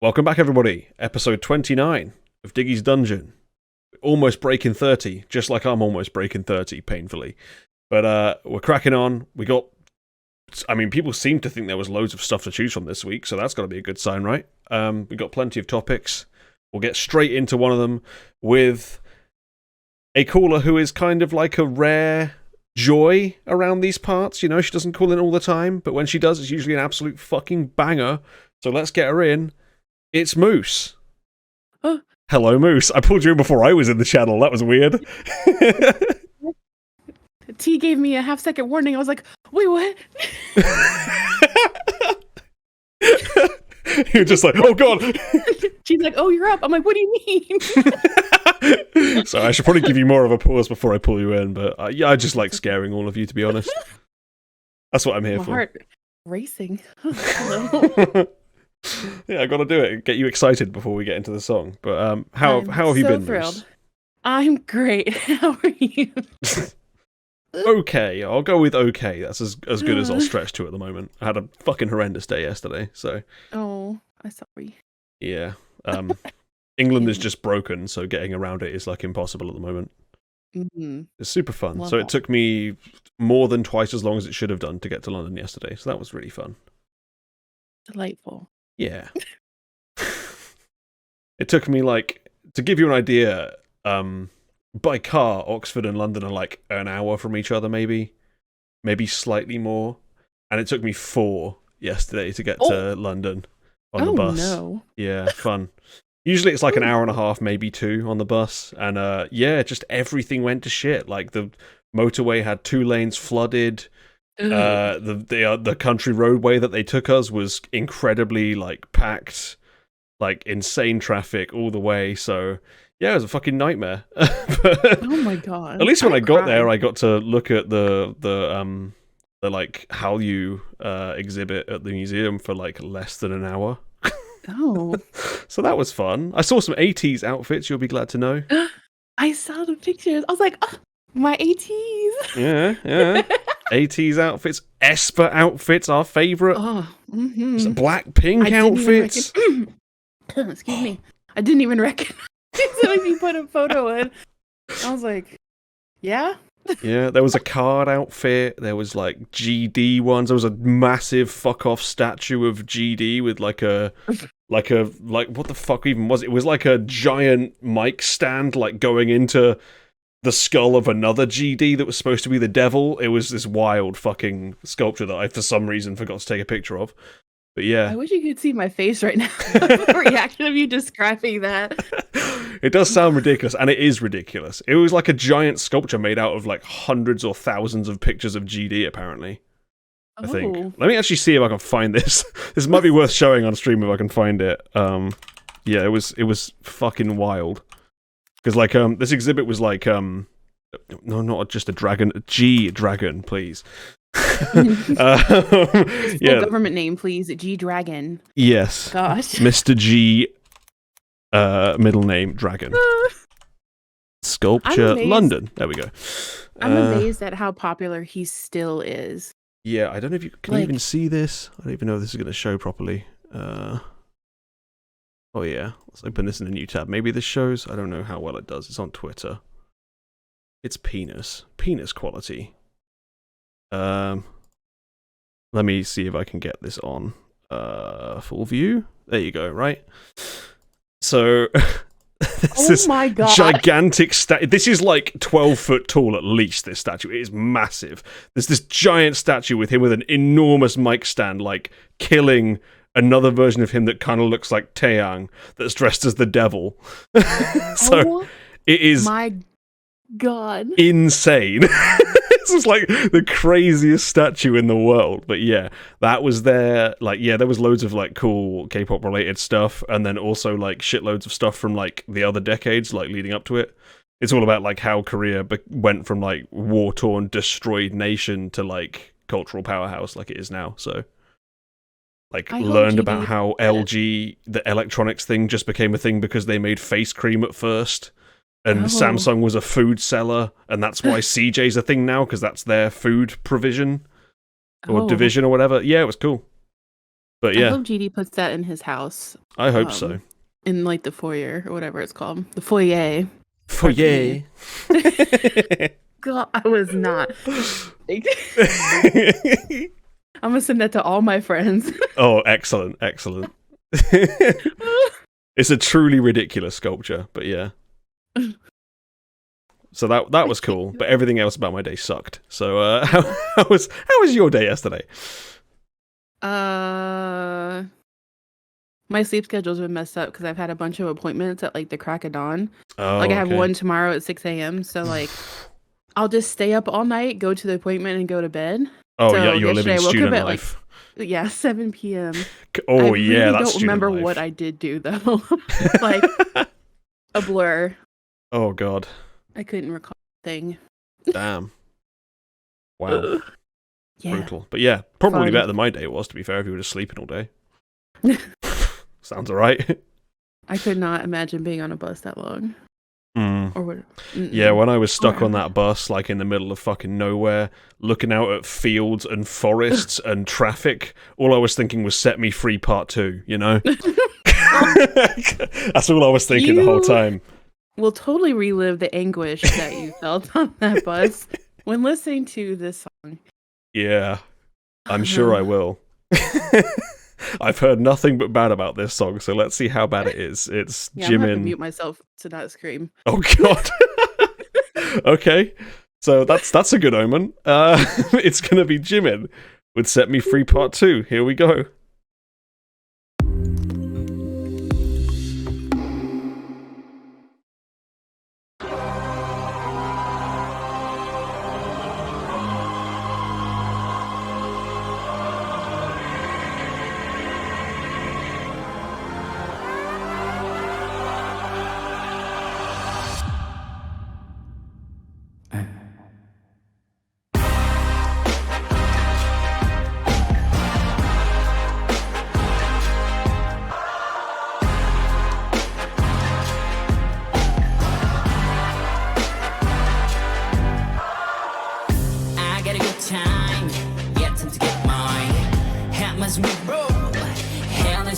Welcome back, everybody. Episode 29 of Diggy's Dungeon. Almost breaking 30, just like I'm almost breaking 30, painfully. But we're cracking on. People seem to think there was loads of stuff to choose from this week, so that's got to be a good sign, right? We got plenty of topics. We'll get straight into one of them with a caller who is kind of like a rare joy around these parts. You know, she doesn't call in all the time, but when she does, it's usually an absolute fucking banger. So let's get her in. It's Moose. Oh. Hello, Moose. I pulled you in before I was in the channel. That was weird. T gave me a half-second warning. I was like, wait, what? You're just like, oh, God. She's like, oh, you're up. I'm like, what do you mean? So I should probably give you more of a pause before I pull you in, but I just like scaring all of you, to be honest. That's what I'm here My for. heart racing. Yeah, I gotta do it. Get you excited before we get into the song. But how have you been, thrilled. Moose? I'm great. How are you? Okay, I'll go with okay. That's as good as I'll stretch to at the moment. I had a fucking horrendous day yesterday, so... Oh, I'm sorry. Yeah. England is just broken, so getting around it is like impossible at the moment. Mm-hmm. It's super fun. Love So that. it took me more than twice as long as it should have done to get to London yesterday, so that was really fun. Delightful. Yeah. It took me, like, to give you an idea, by car, Oxford and London are like an hour from each other, maybe slightly more. And it took me 4 yesterday to get to London on the bus. No. Yeah, fun. Usually it's like an hour and a half, maybe 2 on the bus. And yeah, just everything went to shit. Like the motorway had 2 lanes flooded. The country roadway that they took us was incredibly like packed, like insane traffic all the way. So yeah, it was a fucking nightmare. But Oh my god. at least when I got cried. there, I got to look at the like Hallyu exhibit at the museum for like less than an hour. Oh. So that was fun. I saw some 80s outfits. You'll be glad to know. I saw the pictures. I was like, oh, my ATs. Yeah. 80s outfits, Esper outfits, our favourite. Oh, mm-hmm. Blackpink outfits. Excuse me. I didn't even recognize it when you put a photo in. I was like, yeah? Yeah, there was a card outfit. There was like GD ones. There was a massive fuck off statue of GD with like what the fuck even was it? It was like a giant mic stand like going into the skull of another GD that was supposed to be the devil. It was this wild fucking sculpture that I, for some reason, forgot to take a picture of. But yeah. I wish you could see my face right now. The reaction of you describing that. It does sound ridiculous, and it is ridiculous. It was like a giant sculpture made out of like hundreds or thousands of pictures of GD, apparently. I think. Let me actually see if I can find this. This might be worth showing on stream if I can find it. Yeah, it was fucking wild. Because like this exhibit was like no, not just a dragon, a G dragon, please. Yeah, government name, please. G Dragon. Yes. Gosh. Mr. G. Middle name Dragon. Sculpture London. There we go. I'm amazed at how popular he still is. Yeah, I don't know if you can even see this. I don't even know if this is going to show properly. Oh yeah, let's open this in a new tab. Maybe this shows. I don't know how well it does. It's on Twitter. It's penis quality. Let me see if I can get this on full view. There you go. Right. So this my god, gigantic statue. This is like 12 foot tall at least. This statue, it is massive. There's this giant statue with him with an enormous mic stand, like killing another version of him that kind of looks like Taeyang, that's dressed as the devil. So it is my god, insane. This is like the craziest statue in the world. But yeah, that was there. Like, yeah, there was loads of like cool K-pop related stuff, and then also like shitloads of stuff from like the other decades, like leading up to it. It's all about like how Korea went from like war-torn, destroyed nation to like cultural powerhouse like it is now. So like learned about how LG, the electronics thing, just became a thing because they made face cream at first. And Samsung was a food seller, and that's why CJ's a thing now, because that's their food provision or division or whatever. Yeah, it was cool. But I yeah, hope GD puts that in his house. I hope so. In like the foyer or whatever it's called. The foyer. Foyer. God, I was not. I'm gonna send that to all my friends. Oh, excellent. It's a truly ridiculous sculpture, but yeah. So that was cool, but everything else about my day sucked. So how was your day yesterday? My sleep schedule's been messed up because I've had a bunch of appointments at like the crack of dawn. Oh, like I have okay. one tomorrow at 6 a.m. So like I'll just stay up all night, go to the appointment, and go to bed. Oh, so yeah, you're living student at, life. Like, 7 p.m. Oh, I yeah, really that's don't remember life. what I did do though. Like a blur. Oh God. I couldn't recall a thing. Damn. Wow. Yeah. Brutal. But yeah, probably Fun. better than my day was, to be fair, if you were just sleeping all day. Sounds alright. I could not imagine being on a bus that long. Or what? Yeah, when I was stuck on that bus, like in the middle of fucking nowhere, looking out at fields and forests and traffic, all I was thinking was "Set Me Free" Part 2. You know, that's all I was thinking the whole time. We'll totally relive the anguish that you felt on that bus when listening to this song. Yeah, I'm sure I will. I've heard nothing but bad about this song, so let's see how bad it is. It's I'm gonna have to Jimin. mute myself to not scream. Oh God. Okay, so that's a good omen. It's gonna be Jimin with "Set Me Free" Part 2. Here we go. Set me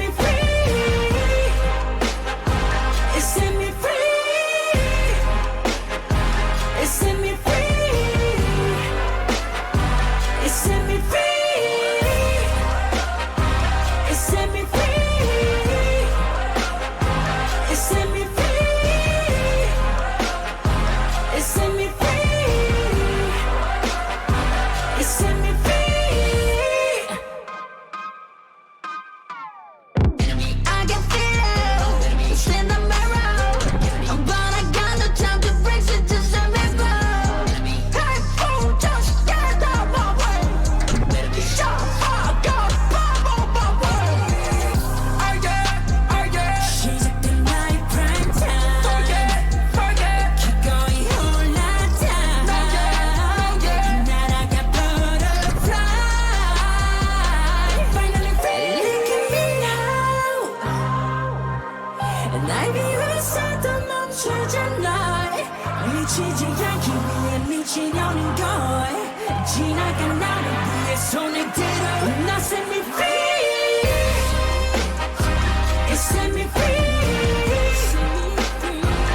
free.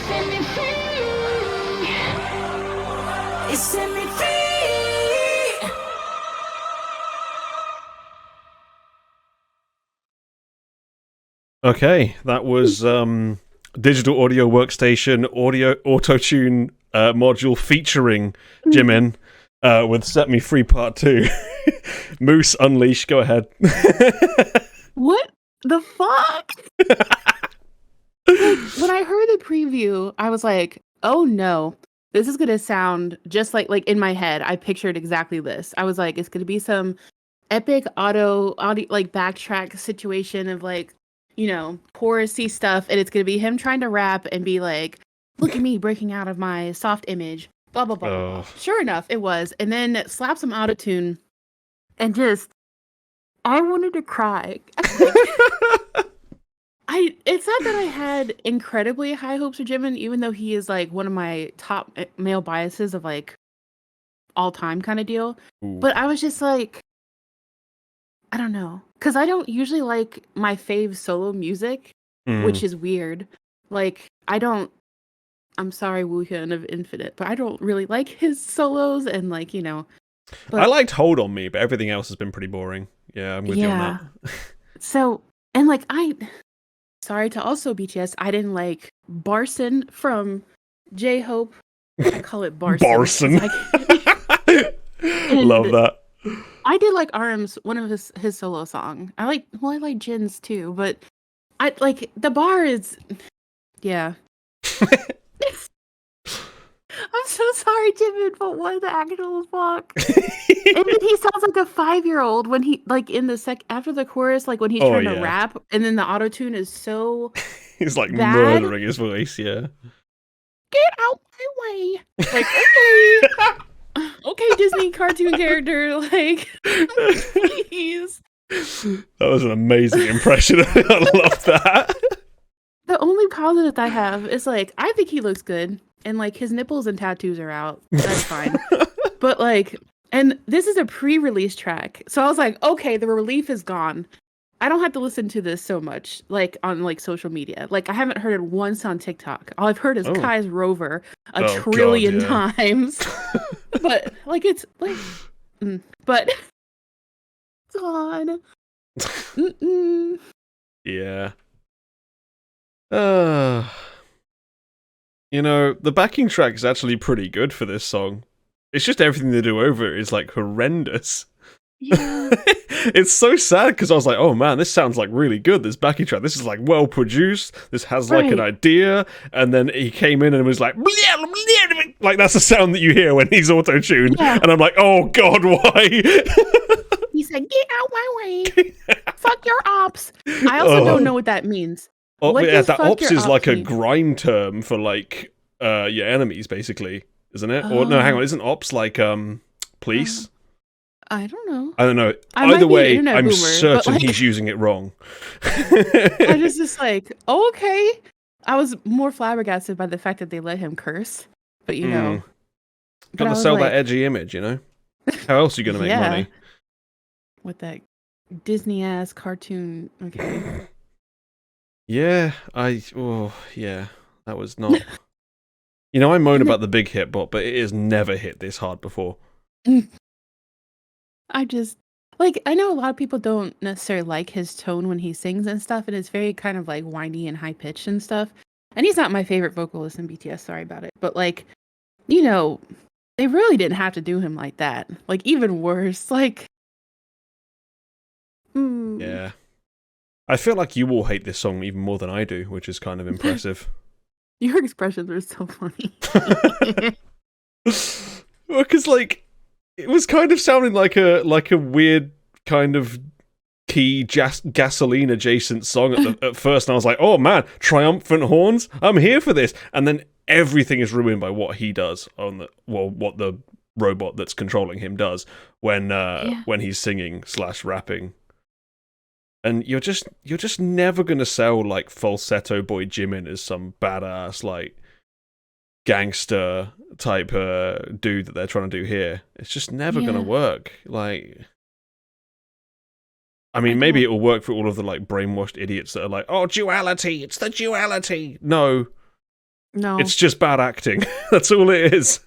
set me free. It set me free. Okay, that was digital audio workstation audio auto-tune module featuring Jimin with Set Me Free Part 2. Moose Unleash, go ahead. What the fuck? Like, when I heard the preview, I was like, oh no, this is gonna sound just like in my head, I pictured exactly this. I was like, it's gonna be some epic audio like backtrack situation of like, you know, chorusy stuff, and it's gonna be him trying to rap and be like, look at me breaking out of my soft image, blah blah blah, blah, blah. Sure enough, it was, and then slap some autotune, and just I wanted to cry. It's not that I had incredibly high hopes for Jimin, even though he is like one of my top male biases of like all time kind of deal. Ooh. But I was just like, I don't know, because I don't usually like my fave solo music, which is weird. Like, I'm sorry, Woohyun of Infinite, but I don't really like his solos, and like, you know. But, I liked Hold On Me, but everything else has been pretty boring. Yeah, I'm with you on that. So, and like, sorry to also BTS, I didn't like Barson from J-Hope. I call it Barson. Love that. I did like RM's one of his solo song. I like Jin's too, but I like the bar is yeah. I'm so sorry, Jimin, but what the actual fuck? And then he sounds like a 5-year-old when he like in the after the chorus, like when he's trying to rap, and then the auto-tune is so he's like bad. murdering his voice, yeah. Get out my way. Like, okay. Okay, Disney cartoon character, like, please. That was an amazing impression. I love that. The only positive I have is, like, I think he looks good, and, like, his nipples and tattoos are out. That's fine. But, like, and this is a pre-release track, so I was like, okay, the relief is gone. I don't have to listen to this so much, like, on, like, social media. Like, I haven't heard it once on TikTok. All I've heard is Kai's Rover a trillion times. But, like, it's, like, but it's gone. Yeah. You know, the backing track is actually pretty good for this song. It's just everything they do over it is, like, horrendous. Yeah. It's so sad because I was like, oh man, this sounds like really good, this backing track. This is like well produced. This has like an idea. And then he came in and was like, like that's the sound that you hear when he's auto-tuned. Yeah. And I'm like, oh god, why? He said, get out my way. Fuck your ops. I also don't know what that means. That ops is like a grind term for like your enemies, basically, isn't it? Or no, hang on, isn't ops like police? I don't know. I don't know. Either way, I'm certain like, he's using it wrong. I was just like, oh, okay. I was more flabbergasted by the fact that they let him curse. But, you know. Gotta sell that edgy image, you know? How else are you gonna make money? With that Disney-ass cartoon. Okay. Yeah, that was not... You know, I moan about the big hit bot, but it has never hit this hard before. I just, like, I know a lot of people don't necessarily like his tone when he sings and stuff, and it's very kind of, like, whiny and high-pitched and stuff. And he's not my favorite vocalist in BTS, sorry about it. But, like, you know, they really didn't have to do him like that. Like, even worse, like... Yeah. I feel like you all hate this song even more than I do, which is kind of impressive. Your expressions are so funny. Well, because, like, it was kind of sounding like a weird kind of key gasoline adjacent song at first, and I was like, oh man, triumphant horns, I'm here for this. And then everything is ruined by what he does on what the robot that's controlling him does when he's singing / rapping. And you're just never gonna sell like falsetto boy Jimin as some badass like gangster type dude that they're trying to do here. It's just never gonna work. Like, I mean, maybe it'll work for all of the like brainwashed idiots that are like, oh, duality, it's the duality. No, No, It's just bad acting. That's all it is.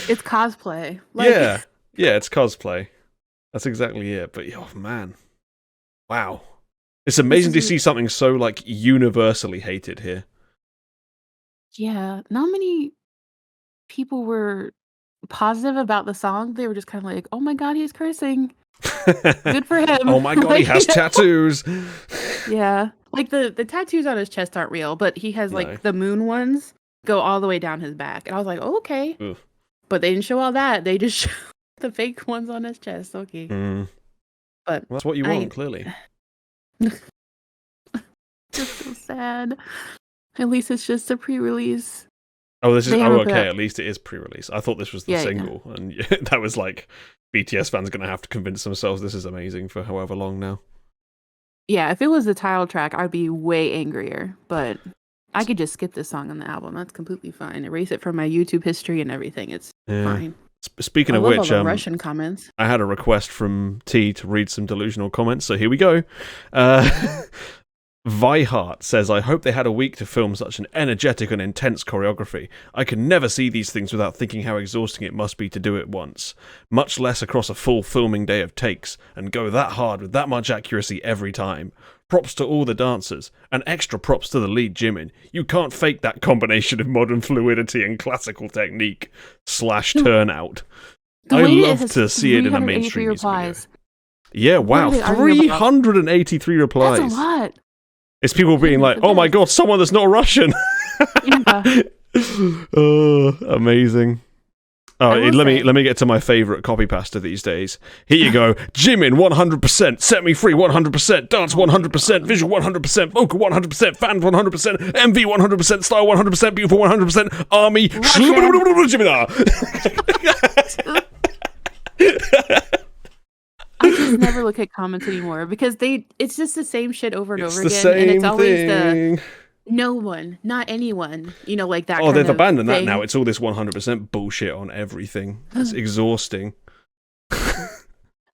it's cosplay. Yeah, it's cosplay. That's exactly it. But oh man, wow, it's amazing to see something so like universally hated here. Yeah, not many people were positive about the song. They were just kind of like, "Oh my god, he's cursing. Good for him." Oh my god, he has tattoos. Yeah, like the tattoos on his chest aren't real, but he has like No. the moon ones go all the way down his back, and I was like, oh, okay. Oof. But they didn't show all that. They just showed the fake ones on his chest. Okay, but Well, that's what you want, clearly. Just so sad. At least it's just a pre-release. Oh, this is They haven't put okay. out- At least it is pre-release. I thought this was the Yeah, yeah. single, and that was like BTS fans going to have to convince themselves this is amazing for however long now. Yeah, if it was the title track, I'd be way angrier. But I could just skip this song on the album. That's completely fine. Erase it from my YouTube history and everything. It's fine. Speaking I of love which, all the Russian comments. I had a request from T to read some delusional comments, so here we go. Vihart says, I hope they had a week to film such an energetic and intense choreography. I can never see these things without thinking how exhausting it must be to do it once, much less across a full filming day of takes, and go that hard with that much accuracy every time. Props to all the dancers, and extra props to the lead Jimin. You can't fake that combination of modern fluidity and classical technique / turnout. I love to see it in a mainstream music video. Yeah, wow, What are they arguing about? 383 replies. That's a lot. It's people being like, oh my god, someone that's not Russian. Yeah. Oh, amazing. Oh, I will let say- me get to my favourite copy pasta these days. Here you go. Jimin 100%, Set Me Free 100%, Dance 100%, Visual 100%, Vocal 100%, Fan 100%, MV 100%, Style 100%, Beautiful 100%, Army, Jimin. I just never look at comments anymore because it's just the same shit over and It's over the again. And it's same always thing. no one, not anyone, like that. Oh, they've kind of abandoned that thing. now. It's all this 100% bullshit on everything. It's exhausting. I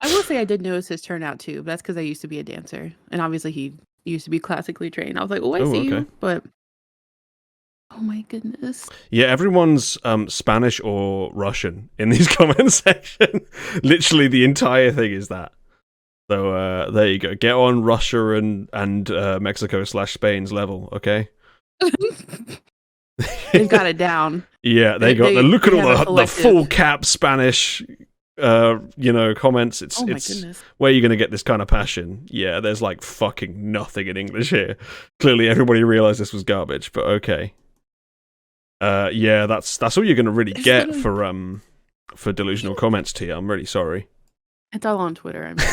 will say I did notice his turnout too, but that's because I used to be a dancer. And obviously he used to be classically trained. I was like, oh, I see you. Okay. But oh my goodness. Yeah, everyone's Spanish or Russian in these comment section. Literally, the entire thing is that. So there you go. Get on Russia and Mexico / Spain's level, okay? They've got it down. Yeah, they look at all the full cap Spanish, comments. It's Oh my goodness. where are you going to get this kind of passion? Yeah, there's like fucking nothing in English here. Clearly, everybody realized this was garbage, but okay. Yeah, that's all you're going to really get for delusional comments, T. I'm really sorry. It's all on Twitter. I mean.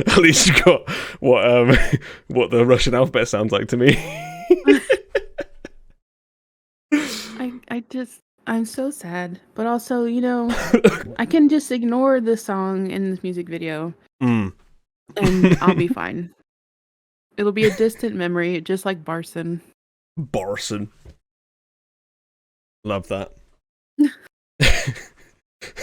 At least you got what the Russian alphabet sounds like to me. I'm so sad, but also, I can just ignore this song in this music video, and I'll be fine. It'll be a distant memory, just like Barson. Barson. Love that.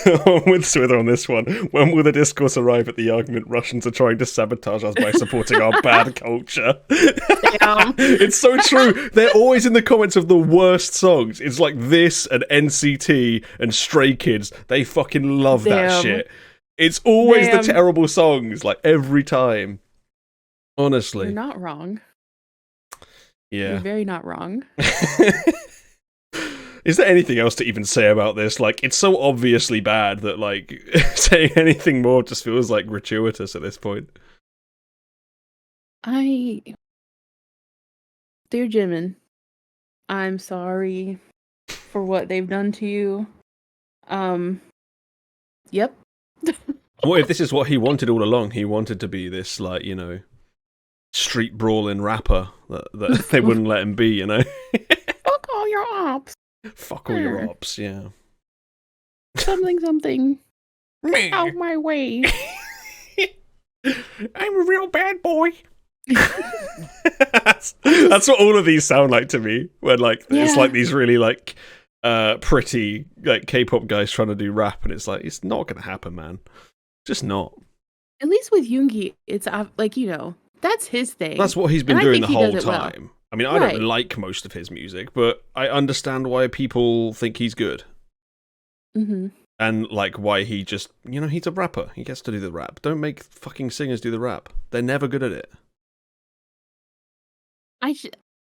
With Swither on this one, when will the discourse arrive at the argument Russians are trying to sabotage us by supporting our bad culture? Damn. It's so true. They're always in the comments of the worst songs. It's like this and NCT and Stray Kids. They fucking love that Damn. shit. It's always Damn. the terrible songs, like every time. Honestly. You're not wrong. You're Yeah. very not wrong. Is there anything else to even say about this? Like, it's so obviously bad that, like, saying anything more just feels, like, gratuitous at this point. Dear Jimin, I'm sorry for what they've done to you. Yep. What if this is what he wanted all along? He wanted to be this, like, street brawling rapper that they wouldn't let him be, Fuck all your ops. Fuck all your ops, yeah. Something. Out my way. I'm a real bad boy. That's what all of these sound like to me. When it's Yeah. like these really like pretty like K-pop guys trying to do rap, and it's like it's not gonna happen, man. Just not. At least with Yoongi, it's that's his thing. That's what he's been And I doing think the he whole does it well. time. I mean, I Right. don't like most of his music, but I understand why people think he's good. Mm-hmm. And, like, why he just, he's a rapper. He gets to do the rap. Don't make fucking singers do the rap. They're never good at it. I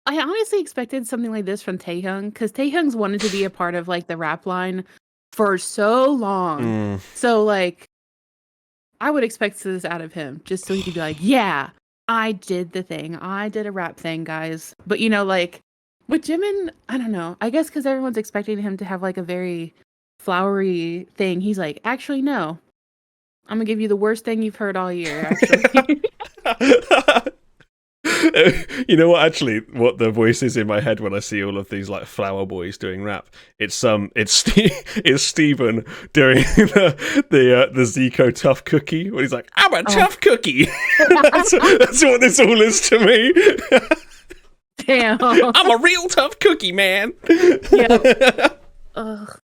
honestly expected something like this from Taehyung, because Taehyung's wanted to be a part of like the rap line for so long. So like, I would expect this out of him, just so he'd be like, "Yeah, I did the thing. I did a rap thing, guys." But like with Jimin, I don't know. I guess because everyone's expecting him to have like a very flowery thing. He's like, "Actually, no. I'm gonna give you the worst thing you've heard all year." Actually. You know what? Actually, what the voice is in my head when I see all of these like flower boys doing rap, it's it's Steven doing the Zico tough cookie when he's like, "I'm a tough cookie." that's what this all is to me. Damn. I'm a real tough cookie, man. Yeah. Ugh.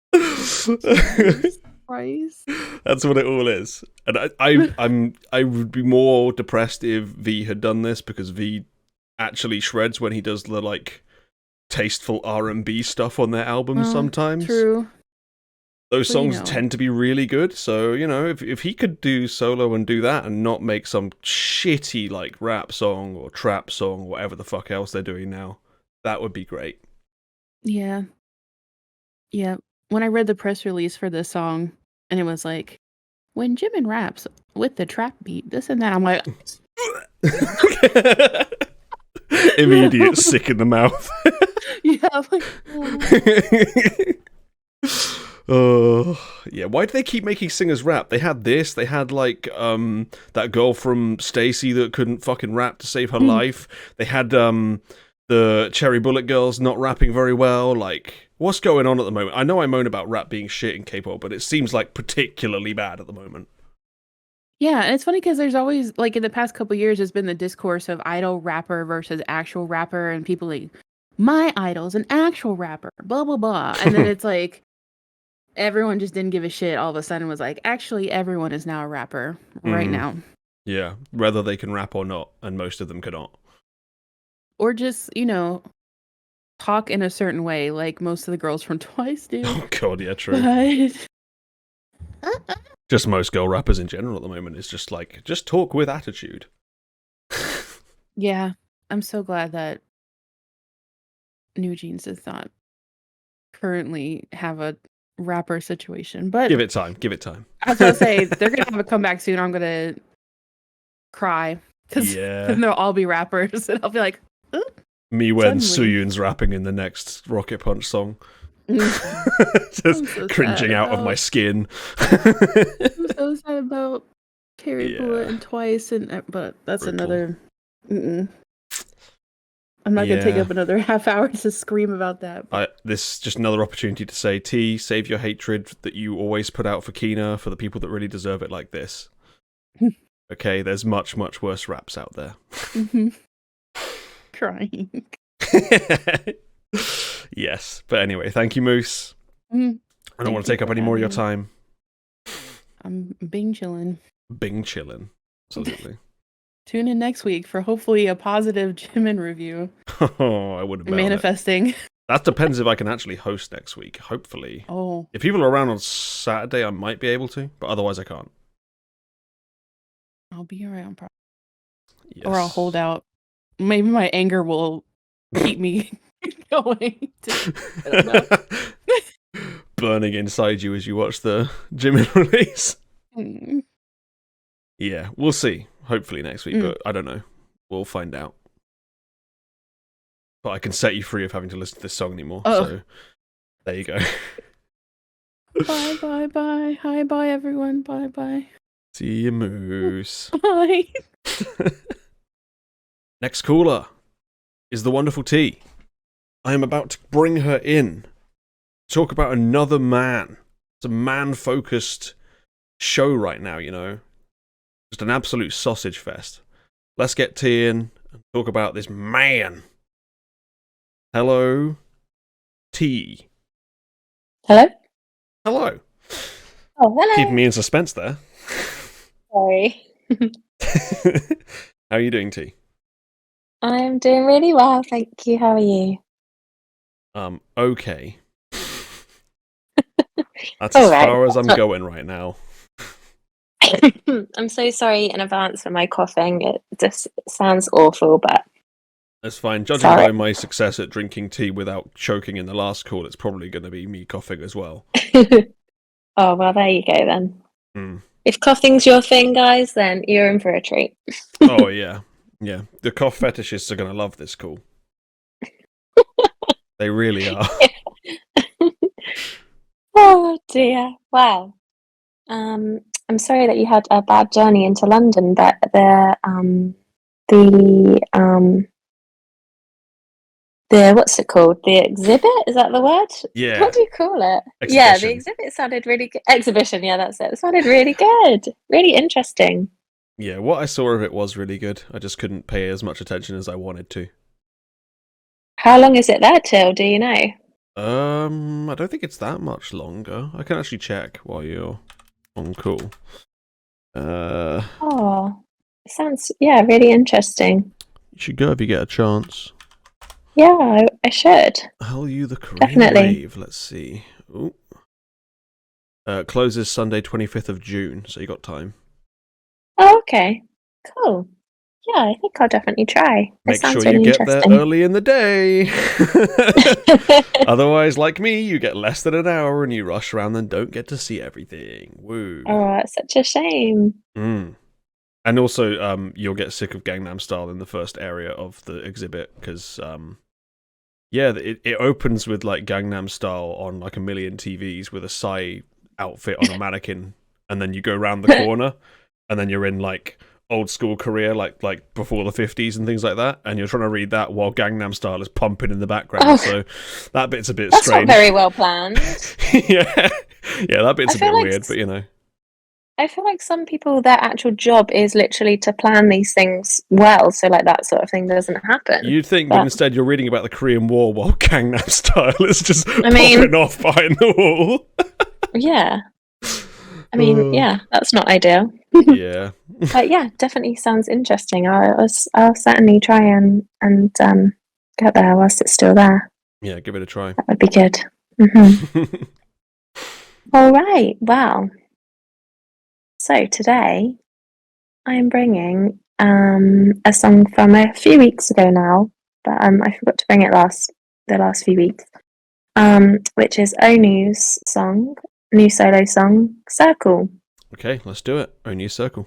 Christ. That's what it all is. And I would be more depressed if V had done this, because V actually shreds when he does the like tasteful R&B stuff on their albums sometimes. True. Those songs tend to be really good, so if he could do solo and do that and not make some shitty like rap song or trap song or whatever the fuck else they're doing now, that would be great. Yeah. Yeah. When I read the press release for this song, and it was like, when Jimin raps with the trap beat, this and that, I'm like, immediate sick in the mouth. yeah, I'm like, yeah. Why do they keep making singers rap? They had this. They had like that girl from Stacy that couldn't fucking rap to save her life. They had the Cherry Bullet girls not rapping very well. Like, what's going on at the moment? I know I moan about rap being shit in K-pop, but it seems like particularly bad at the moment. yeah, and it's funny because there's always, like, in the past couple years, there's been the discourse of idol rapper versus actual rapper, and people like, my idol's an actual rapper, blah, blah, blah. And then it's like, everyone just didn't give a shit all of a sudden, was like, actually, everyone is now a rapper right now. Yeah, whether they can rap or not, and most of them cannot. Or just, talk in a certain way, like most of the girls from Twice do. Oh god, yeah, true. But Just most girl rappers in general at the moment is just like, just talk with attitude. yeah, I'm so glad that New Jeans does not currently have a rapper situation. But Give it time. Give it time. I was gonna say they're gonna have a comeback soon. I'm gonna cry because Yeah. they'll all be rappers, and I'll be like, "Ooh." Me when Suddenly. Suyun's rapping in the next Rocket Punch song. Mm. Just so cringing sad out of about- my skin. I'm so sad about Carrie Yeah. Bullet and Twice, but that's Brutal. another. Mm-mm. I'm not gonna take Yeah. up another half hour to scream about that. This just another opportunity to say, T, save your hatred that you always put out for Kina for the people that really deserve it like this. Okay, there's much, much worse raps out there. Crying. Yes, but anyway, thank you, Moose. Mm. I don't want to take up any more of your time. I'm Bing chillin'. Bing chillin'. Absolutely. Tune in next week for hopefully a positive Jimin review. Oh, I wouldn't bet on it. Manifesting. That depends if I can actually host next week, hopefully. Oh, If people are around on Saturday, I might be able to, but otherwise I can't. I'll be around, probably. Yes. Or I'll hold out. Maybe my anger will keep me going. I don't know. Burning inside you as you watch the Jimin release. Mm. Yeah, we'll see. Hopefully next week, but I don't know. We'll find out. But I can set you free of having to listen to this song anymore. Oh. So there you go. Bye, bye, bye. Hi, bye, everyone. Bye, bye. See you, Moose. Bye. Next caller is the wonderful T. I am about to bring her in. Talk about another man. It's a man-focused show right now, Just an absolute sausage fest. Let's get T in and talk about this man. Hello, T. Hello? Hello. Oh, hello. Keeping me in suspense there. Sorry. How are you doing, T? I'm doing really well, thank you. How are you? Okay. That's All as right. far as I'm going right now. I'm so sorry in advance for my coughing. It just sounds awful, but That's fine. Judging sorry. by my success at drinking tea without choking in the last call, it's probably going to be me coughing as well. Oh, well, there you go then. Mm. If coughing's your thing, guys, then you're in for a treat. Oh, yeah. Yeah. The cough fetishists are going to love this call. They really are. Oh, dear. Wow. I'm sorry that you had a bad journey into London, but the what's it called? The exhibit? Is that the word? Yeah. What do you call it? Exhibition. Yeah, the exhibit sounded really good. Exhibition, yeah, that's it. It sounded really good. Really interesting. Yeah, what I saw of it was really good. I just couldn't pay as much attention as I wanted to. How long is it there till? Do you know? I don't think it's that much longer. I can actually check while you're on call. Oh, it sounds, yeah, really interesting. You should go if you get a chance. Yeah, I should. Hallyu the Korean Definitely. Wave. Let's see. Ooh. Closes Sunday 25th of June, so you got time. Oh, okay. Cool. Yeah, I think I'll definitely try. It Make sounds sure you really get there interesting. early in the day. Otherwise, like me, you get less than an hour and you rush around and don't get to see everything. Woo. Oh, it's such a shame. Mm. And also, you'll get sick of Gangnam Style in the first area of the exhibit because, it opens with like Gangnam Style on like a million TVs with a Psy outfit on a mannequin, and then you go around the corner, and then you're in like old school Korea, like before the 50s and things like that, and you're trying to read that while Gangnam Style is pumping in the background. Oh. So that bit's a bit That's strange. not very well planned. yeah, that bit's I a feel bit like weird, but you know. I feel like some people, their actual job is literally to plan these things well, so like that sort of thing doesn't happen. You'd think, but instead you're reading about the Korean War while Gangnam Style is just popping off behind the wall. Yeah. I mean, yeah, that's not ideal. Yeah. But yeah, definitely sounds interesting. I'll certainly try and get there whilst it's still there. Yeah, give it a try. That would be good. Mm-hmm. All right. Well, so today I am bringing a song from a few weeks ago now, but I forgot to bring it the last few weeks, which is Onew's song, new solo song, Circle. Okay, let's do it. Onew Circle.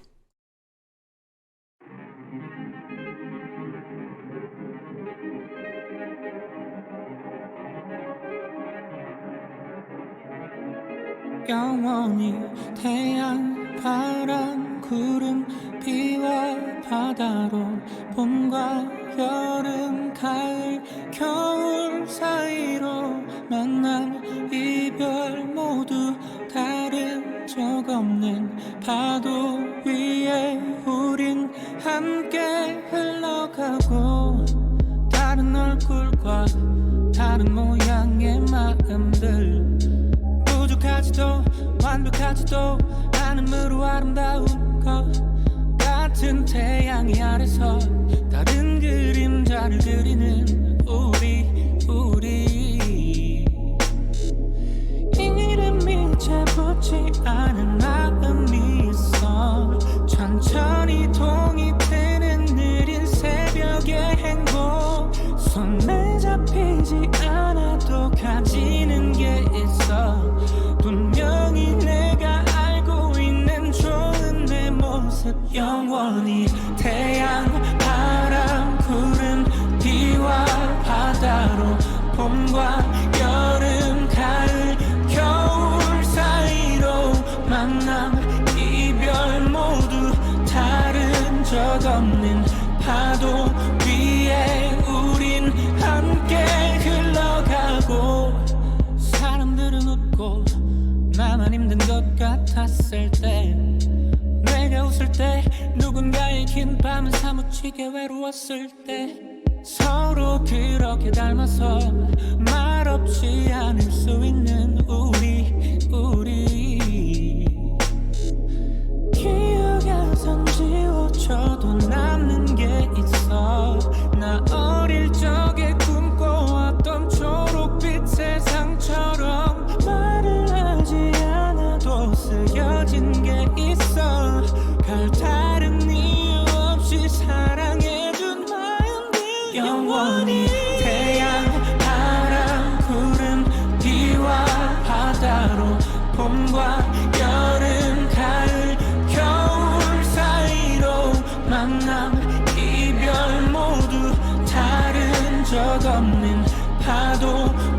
영원히 태양, 바람, 구름, 비와 바다로 봄과 여름, 가을, 겨울 사이로 만남, 이별 모두 다른 적 없는 파도 위에 우린 함께 흘러가고 다른 얼굴과 다른 모양의 마음들 부족하지도 완벽하지도 않음으로 아름다운 것 같은 태양이 아래서 다른 그림자를 그리는 우리 이름이 채붙지 않은 마음이 있어 천천히 동이되는 느린 새벽의 행복 손에 잡히지 않아도 가지는 게 있어 분명히 내가 알고 있는 좋은 내 모습 영원히 태양, 바람, 구름, 비와 바다로 봄과 여름, 가을, 겨울 사이로 만남, 이별 모두 다른 적 없는 파도 위에 우린 함께 흘러가고 사람들은 웃고 나만 힘든 것 같았을 때 내가 웃을 때 누군가의 긴 밤은 사무치게 외로웠을 때 서로 그렇게 닮아서 말없이 않을 수 있는 우리 기억에선 지워져도 남는 게 있어 나 봄과 여름 가을 겨울 사이로 만남 이별 모두 다른 적 없는 파도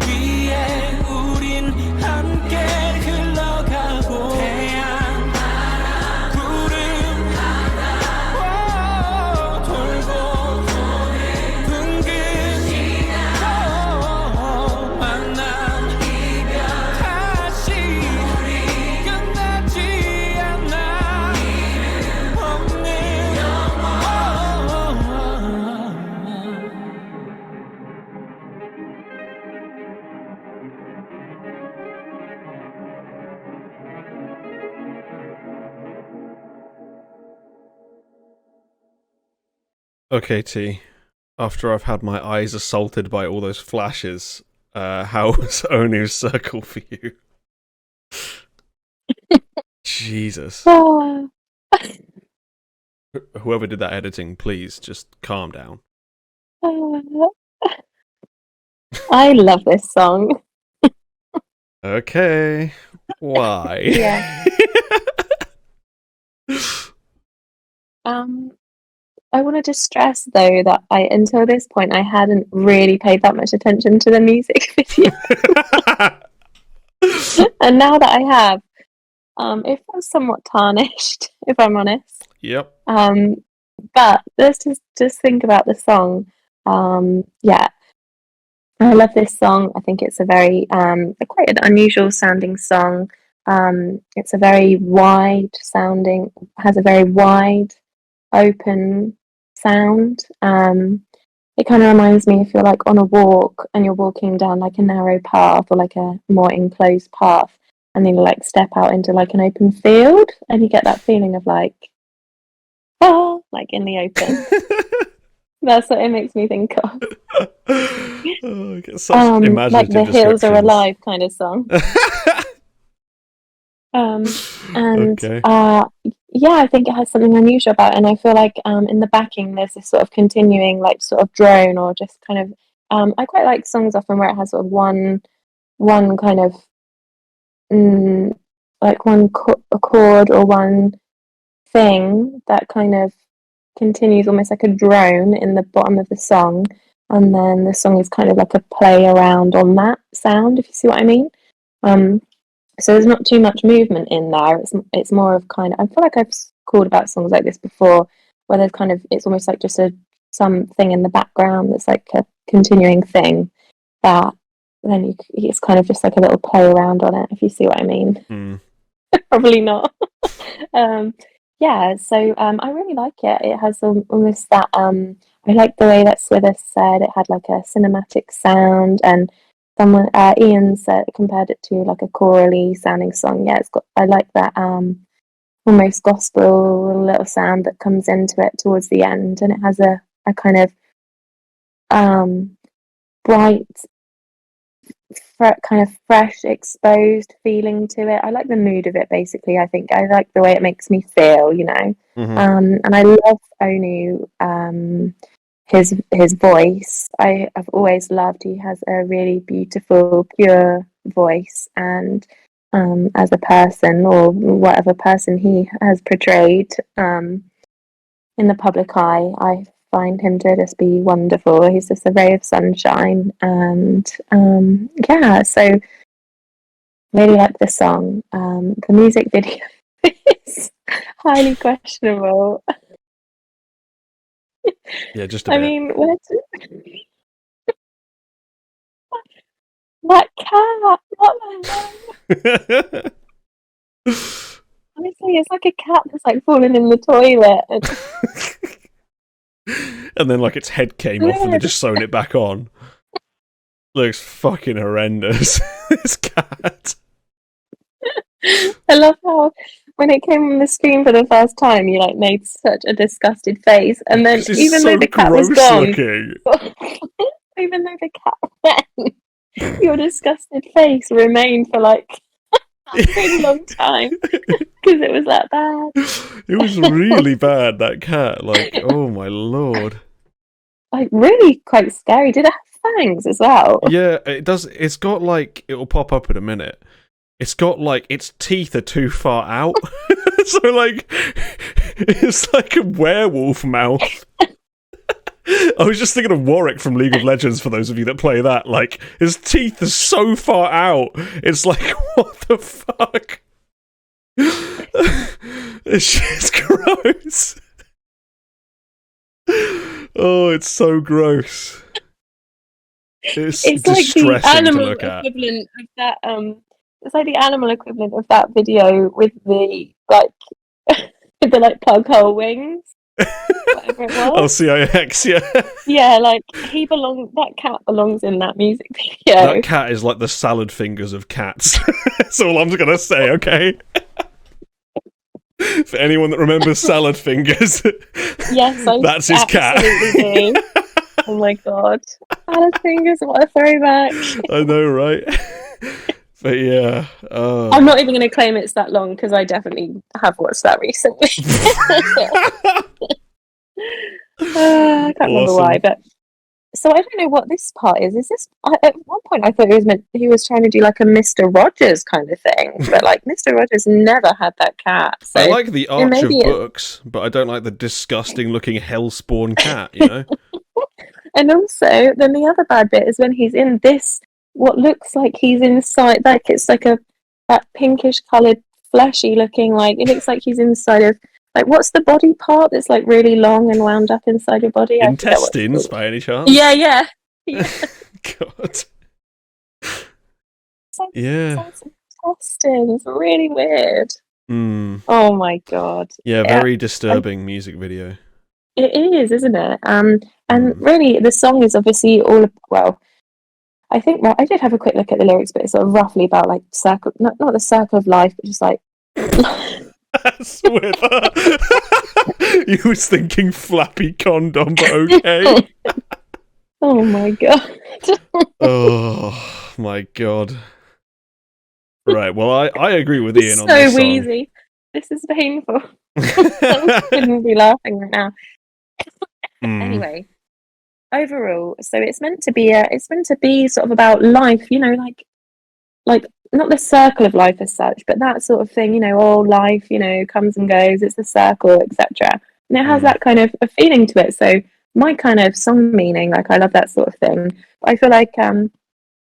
위에 우린 함께 흘러가고 태양 구름 돌고 둥근 만남 이별 다시 끝나지 않아 없는 Okay, T. After I've had my eyes assaulted by all those flashes, how was Onew's circle for you? Jesus. Oh, Whoever did that editing, please just calm down. oh. I love this song. Okay. Why? Yeah. I want to just stress though that until this point I hadn't really paid that much attention to the music video, and now that I have, it feels somewhat tarnished, if I'm honest. Yep. But let's just think about the song. Yeah, I love this song. I think it's a very quite an unusual sounding song. It's a very wide sounding, has a very wide, open sound. It kind of reminds me if you're like on a walk and you're walking down like a narrow path or like a more enclosed path, and then you like step out into like an open field, and you get that feeling of like, oh, like in the open. That's what it makes me think of. Oh, I get such imaginative Like the hills are descriptions. alive kind of song. And Okay. yeah, I think it has something unusual about it, and I feel like in the backing there's this sort of continuing like sort of drone or just kind of I quite like songs often where it has sort of one kind of like one chord or one thing that kind of continues almost like a drone in the bottom of the song, and then the song is kind of like a play around on that sound, if you see what I mean. So there's not too much movement in there. It's more of kind of, I feel like I've called about songs like this before, where there's kind of, it's almost like just something in the background that's like a continuing thing that then it's kind of just like a little play around on it, if you see what I mean. Probably not. Yeah, so I really like it. It has almost that I like the way that Swither said it had like a cinematic sound, and someone Ian said compared it to like a chorally sounding song. Yeah, it's got, I like that almost gospel little sound that comes into it towards the end, and it has a kind of bright, kind of fresh, exposed feeling to it. I like the mood of it. Basically, I think I like the way it makes me feel. You know, and I love Onew. His voice, I've always loved. He has a really beautiful, pure voice, and as a person or whatever person he has portrayed in the public eye, I find him to just be wonderful. He's just a ray of sunshine, and yeah, so really like the song. The music video is highly questionable. Yeah, just a I bit. mean, that cat, what the hell? Honestly, it's like a cat that's like fallen in the toilet. And then like its head came off and they just sewn it back on. Looks fucking horrendous. This cat. I love how when it came on the screen for the first time, you like made such a disgusted face, and then This is even so though the cat was gross gone, looking. even though the cat went, your disgusted face remained for like a really long time because it was that bad. It was really bad, that cat. Like, oh my lord. Like really quite scary. Did it have fangs as well? Yeah, it does. It's got like, it will pop up in a minute. it's got like its teeth are too far out, so like it's like a werewolf mouth. I was just thinking of Warwick from League of Legends, for those of you that play that. Like, his teeth are so far out. It's like, what the fuck? This shit's gross. Oh, it's so gross. It's like the distressing to animal look at. equivalent of that. It's like the animal equivalent of that video with the like, with the like pug hole wings. Whatever it was. Oh, CIX, yeah. Yeah, like that cat belongs in that music video. That cat is like the salad fingers of cats. That's all I'm gonna say, okay? For anyone that remembers salad fingers, Yes, I that's his cat. absolutely do. Oh my god. Salad fingers, what a throwback. I know, right? But yeah. I'm not even going to claim it's that long because I definitely have watched that recently. I can't remember why, but so I don't know what this part is. Is this at one point I thought he was trying to do like a Mr. Rogers kind of thing, but like Mr. Rogers never had that cat. So I like the arch of maybe books, but I don't like the disgusting looking hellspawn cat, you know? And also, then the other bad bit is when he's in this, what looks like he's inside, like it's like that pinkish coloured, fleshy looking, like it looks like he's inside of, like what's the body part that's like really long and wound up inside your body? Intestines, by any chance? Yeah. God. Yeah. Intestines, really weird. Mm. Oh my god. Yeah, very disturbing music video. It is, isn't it? And really, the song is obviously all well. I think I did have a quick look at the lyrics, but it's sort of roughly about like circle, not the circle of life, but just like. Swither. You was thinking flappy condom, but okay. Oh my god. Oh my god. Right, well, I agree with Ian It's on this so song. wheezy. This is painful. I shouldn't be laughing right now. Anyway, overall, so it's meant to be sort of about life, you know, like not the circle of life as such, but that sort of thing, you know, all life, you know, comes and goes, it's a circle, etc. And it has that kind of a feeling to it. So my kind of song meaning, like I love that sort of thing. I feel like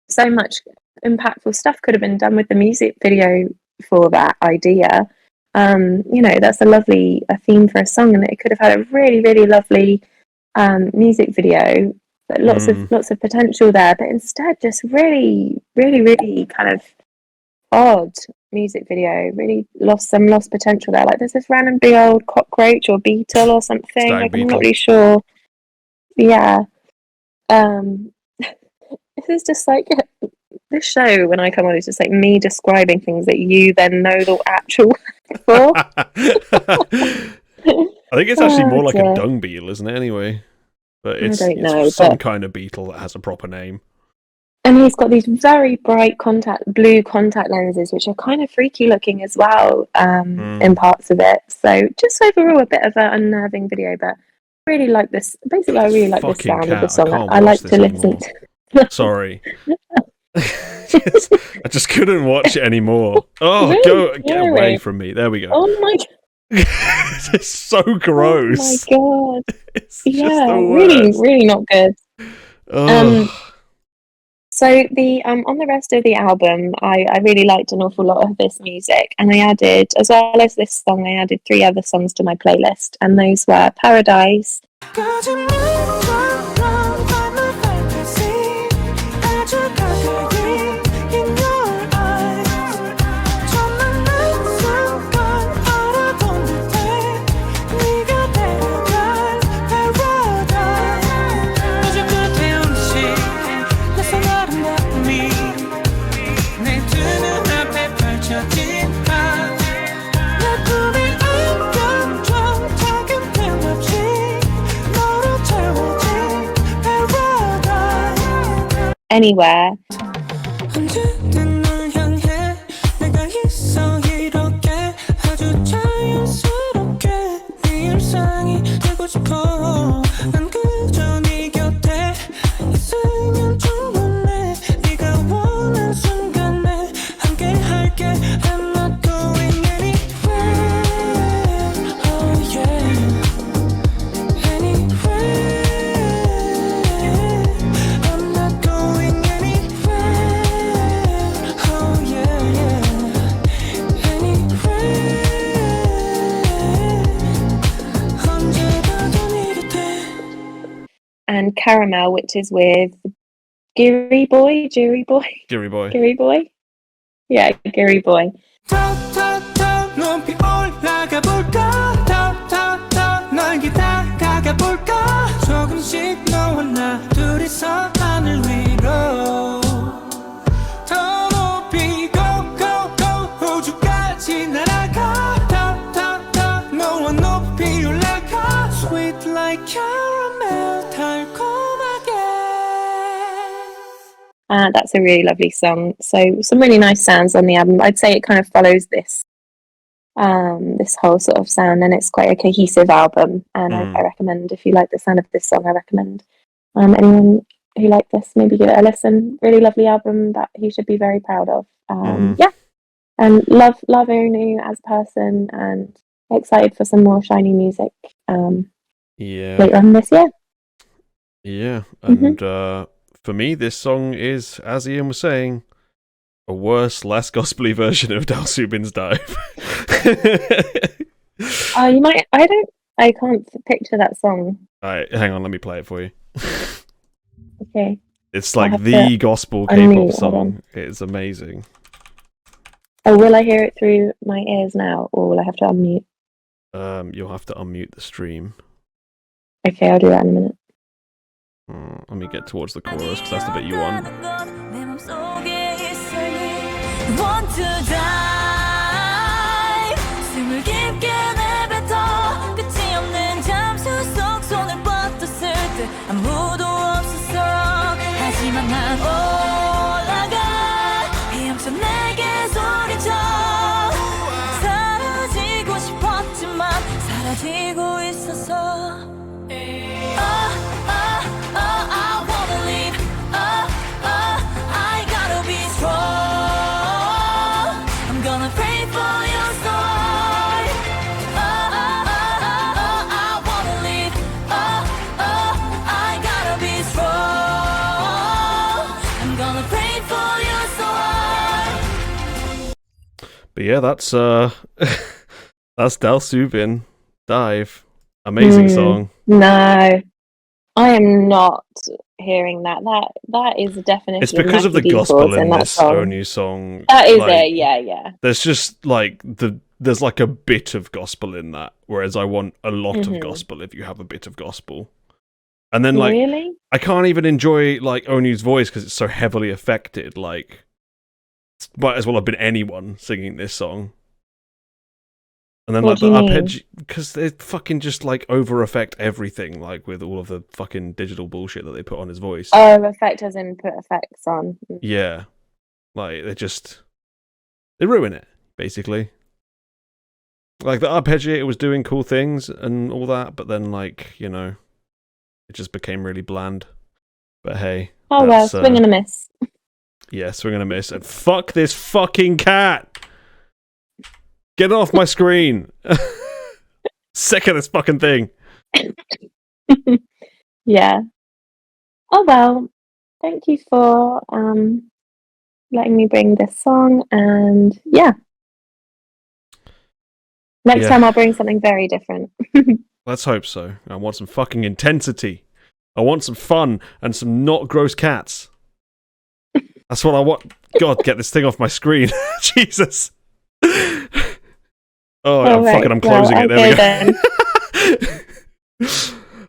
so much impactful stuff could have been done with the music video for that idea. You know, that's a theme for a song, and it could have had a really, really lovely music video, but lots of potential there. But instead, just really, really, really kind of odd music video. Really lost potential there. Like there's this random big old cockroach or beetle or something. Like, I'm not really sure. Yeah. This is just like this show. When I come on, it's just like me describing things that you then know the actual for. I think it's actually more like a dung beetle, isn't it? Anyway, but it's some kind of beetle that has a proper name. And he's got these very bright blue contact lenses, which are kind of freaky looking as well, in parts of it. So just overall a bit of an unnerving video, but really like this. Basically, I really like the sound of the song. I like to listen to. Sorry. I just couldn't watch it anymore. Oh, really? Get away from me. There we go. Oh my god. It's so gross. Oh my god. It's just the really, worst. really not good. Oh. So the on the rest of the album, I really liked an awful lot of this music, and I added, as well as this song, I added 3 other songs to my playlist, and those were Paradise, Anywhere, 언제든 널 향해 내가 있어 이렇게 아주 자연스럽게 네 일상이 되고 싶어 난 그저 네 곁에 있으면 충분해 네가 원하는 순간에 함께 할게 Caramel, which is with Jury Boy. Gary boy. Gary Boy? Yeah, Gary Boy. 더 높이 올라가 볼까 더 넓게 다가가 볼까 조금씩 너와 나 둘이서 하늘 위로 더 높이 go go go 우주까지 날아가 더 너와 높이 올라가 Sweet like caramel 달콤하게. That's a really lovely song. So some really nice sounds on the album. I'd say it kind of follows this whole sort of sound, and it's quite a cohesive album. And I recommend, if you like the sound of this song, I recommend anyone who liked this, maybe give it a listen. Really lovely album that he should be very proud of. Yeah, and love Onew as a person, and excited for some more shiny music. Later on this year. Yeah, and for me, this song is, as Ian was saying, a worse, less gospely version of Dal Subin's Dive. You might. I can't picture that song. Alright, hang on, let me play it for you. Okay. It's like the gospel K-pop song. It's amazing. Oh, will I hear it through my ears now, or will I have to unmute? You'll have to unmute the stream. Okay, I'll do that in a minute. Let me get towards the chorus, because that's the bit you want. Want to dive 숨을 깊게 내뱉어 끝이 없는 잠수 속 손을 뻗었을 때 아무도 없었어 하지만 난 올라가 헤엄쳐 내게 소리쳐 사라지고 싶었지만 사라지고 있었어 I wanna leave I gotta be strong gonna pray for your soul. I wanna live. I gotta be strong. I'm gonna pray for your soul. But yeah, that's Dal Subin Dive. Amazing song. No, I am not hearing that. That is a definition. It's because of the gospel in this Onew song. That is it. Yeah. There's just like there's like a bit of gospel in that, whereas I want a lot of gospel if you have a bit of gospel. And then like really? I can't even enjoy like Onew's voice because it's so heavily affected. Like, it might as well have been anyone singing this song. And then what like the arpeggio, because they fucking just like over affect everything, like with all of the fucking digital bullshit that they put on his voice. Oh, effect as in put effects on. Yeah, like they ruin it basically. Like the arpeggiator was doing cool things and all that, but then like it just became really bland. But hey, oh well, swing and a miss. Yeah, swing and a miss. And fuck this fucking cat. Get off my screen! Sick of this fucking thing. Yeah. Oh well. Thank you for letting me bring this song, and yeah. Next time I'll bring something very different. Let's hope so. I want some fucking intensity. I want some fun and some not gross cats. That's what I want. God, get this thing off my screen. Jesus. I'm closing it. There we go.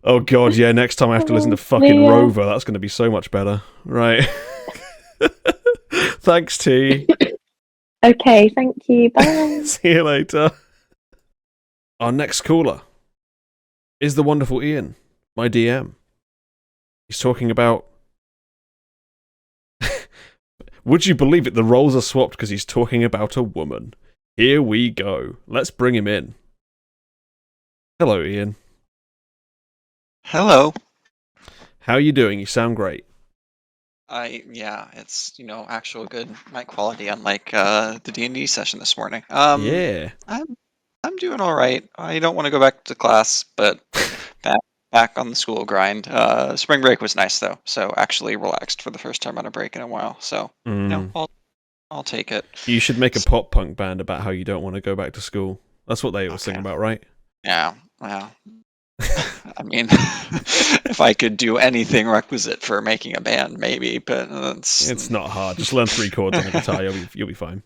Oh god, yeah, next time I have to listen to fucking Rover, that's going to be so much better. Right. Thanks, T. Okay, thank you. Bye. See you later. Our next caller is the wonderful Ian, my DM. He's talking about... Would you believe it? The roles are swapped because he's talking about a woman. Here we go. Let's bring him in. Hello, Ian. Hello. How are you doing? You sound great. It's actual good mic quality, unlike the D&D session this morning. Yeah. I'm doing all right. I don't want to go back to class, but back on the school grind. Spring break was nice though, so actually relaxed for the first time on a break in a while. So I'll take it. You should make a pop punk band about how you don't want to go back to school. That's what they were singing about, right? Yeah. Well, I mean, if I could do anything requisite for making a band, maybe, but It's not hard. Just learn 3 chords on the guitar. You'll be fine.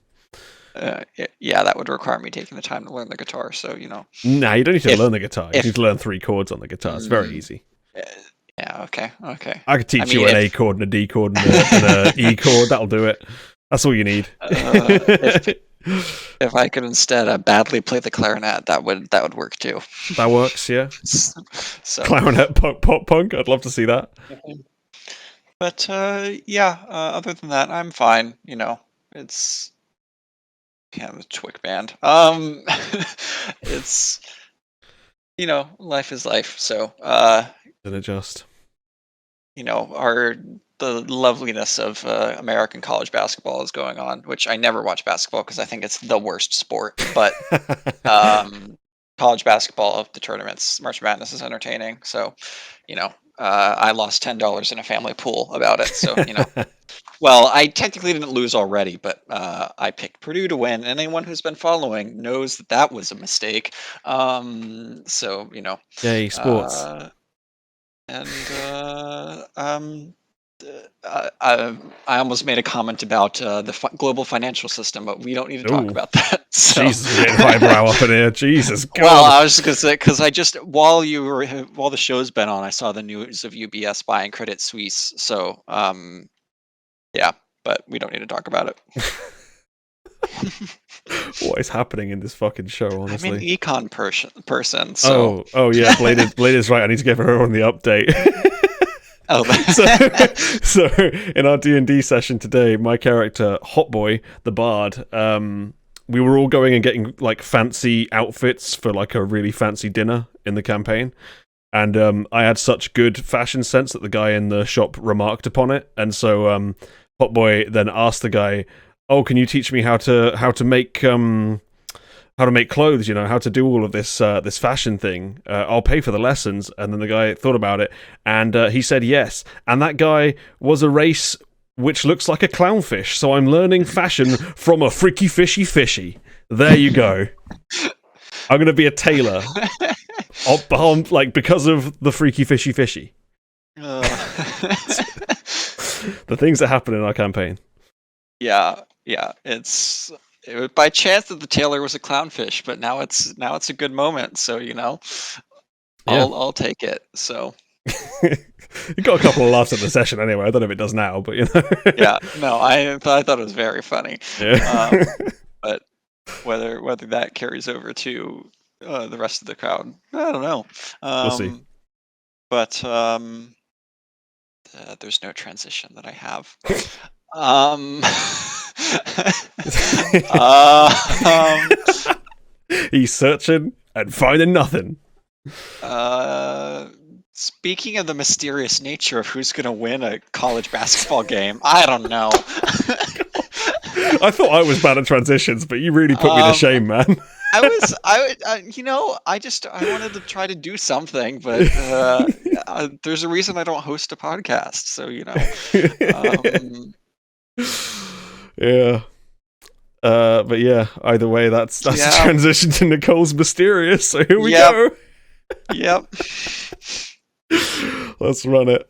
Yeah, that would require me taking the time to learn the guitar. So Nah, you don't need to learn the guitar. You need to learn 3 chords on the guitar. It's very easy. Yeah. Okay. I could teach you an A chord and a D chord and an E chord. That'll do it. That's all you need. If I could instead badly play the clarinet, that would work too. That works, yeah. So Clarinet pop punk. I'd love to see that. But other than that, I'm fine. It's the Twick band. It's life is life. So And adjust. the loveliness of American college basketball is going on, which I never watch basketball because I think it's the worst sport. But college basketball, the tournaments, March Madness is entertaining. So, I lost $10 in a family pool about it. So, well, I technically didn't lose already, but I picked Purdue to win. And anyone who's been following knows that was a mistake. So, Yay, sports. I almost made a comment about the global financial system, but we don't need to talk about that. So. Jesus, we're getting highbrow up in here. Jesus, God. Well, I was just gonna say because while the show's been on, I saw the news of UBS buying Credit Suisse. So, yeah, but we don't need to talk about it. What is happening in this fucking show? Honestly, I'm an econ person. So. Oh yeah, Blade is right. I need to give everyone the update. So in our D&D session today, my character Hotboy the Bard, we were all going and getting like fancy outfits for like a really fancy dinner in the campaign, and I had such good fashion sense that the guy in the shop remarked upon it, and so Hotboy then asked the guy, "Oh, can you teach me how to make clothes, how to do all of this this fashion thing. I'll pay for the lessons." And then the guy thought about it, and he said yes. And that guy was a race which looks like a clownfish, so I'm learning fashion from a freaky fishy fishy. There you go. I'm going to be a tailor. Like, because of the freaky fishy fishy. The things that happen in our campaign. Yeah, it's... by chance that the tailor was a clownfish, but now it's a good moment. So I'll take it. So you got a couple of laughs at the session anyway. I don't know if it does now, but Yeah, no, I thought it was very funny. Yeah. But whether that carries over to the rest of the crowd, I don't know. We'll see. But there's no transition that I have. He's searching and finding nothing. Speaking of the mysterious nature of who's going to win a college basketball game, I don't know. I thought I was bad at transitions, but you really put me to shame, man. I wanted to try to do something, but there's a reason I don't host a podcast, so Yeah. But yeah, either way, that's a transition to Nicole's Mysterious, so here we go. Yep. Let's run it.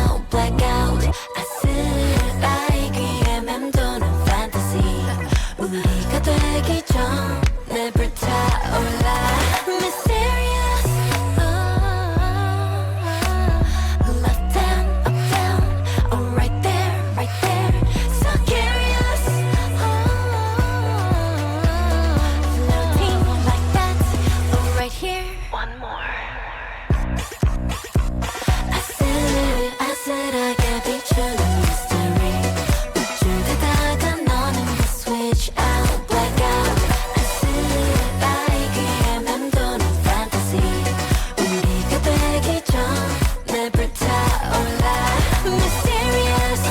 out, blackout. 아슬아슬 귀에 맴도는 fantasy. 우리가 되기 전에 불타올라. Mysterious. Left and up down. Oh, right there, right there. So curious. Floating like that. Oh, right here. One more. 아슬아슬하게 비추는 mystery. 우쭐대다가 너는 그 switch out, blackout. 아슬아슬 귀에 맴도는 fantasy. 우리가 되기 전에 불타올라. Mysterious.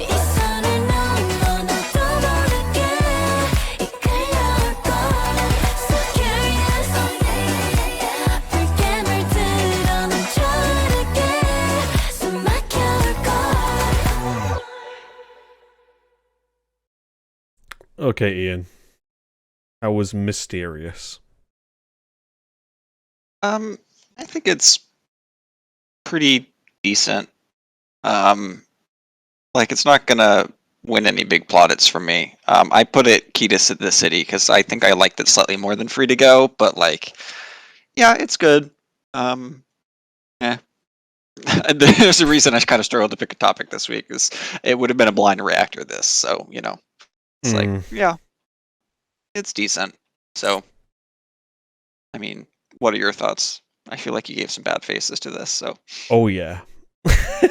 이 손을 넘어 나도 모르게 이끌려올 거야. So curious. 붉게 물들어 넘쳐흐르게 숨 막혀올 거야. Okay, Ian. How was Mysterious? I think it's pretty decent. Like it's not gonna win any big plaudits from me. I put it Key to the City because I think I liked it slightly more than Free to Go, but like, yeah, it's good. Yeah. There's a reason I kind of struggled to pick a topic this week. Is it would have been a blind reactor this, so you know, it's like, yeah, it's decent. So, I mean, what are your thoughts? I feel like you gave some bad faces to this, so Oh yeah.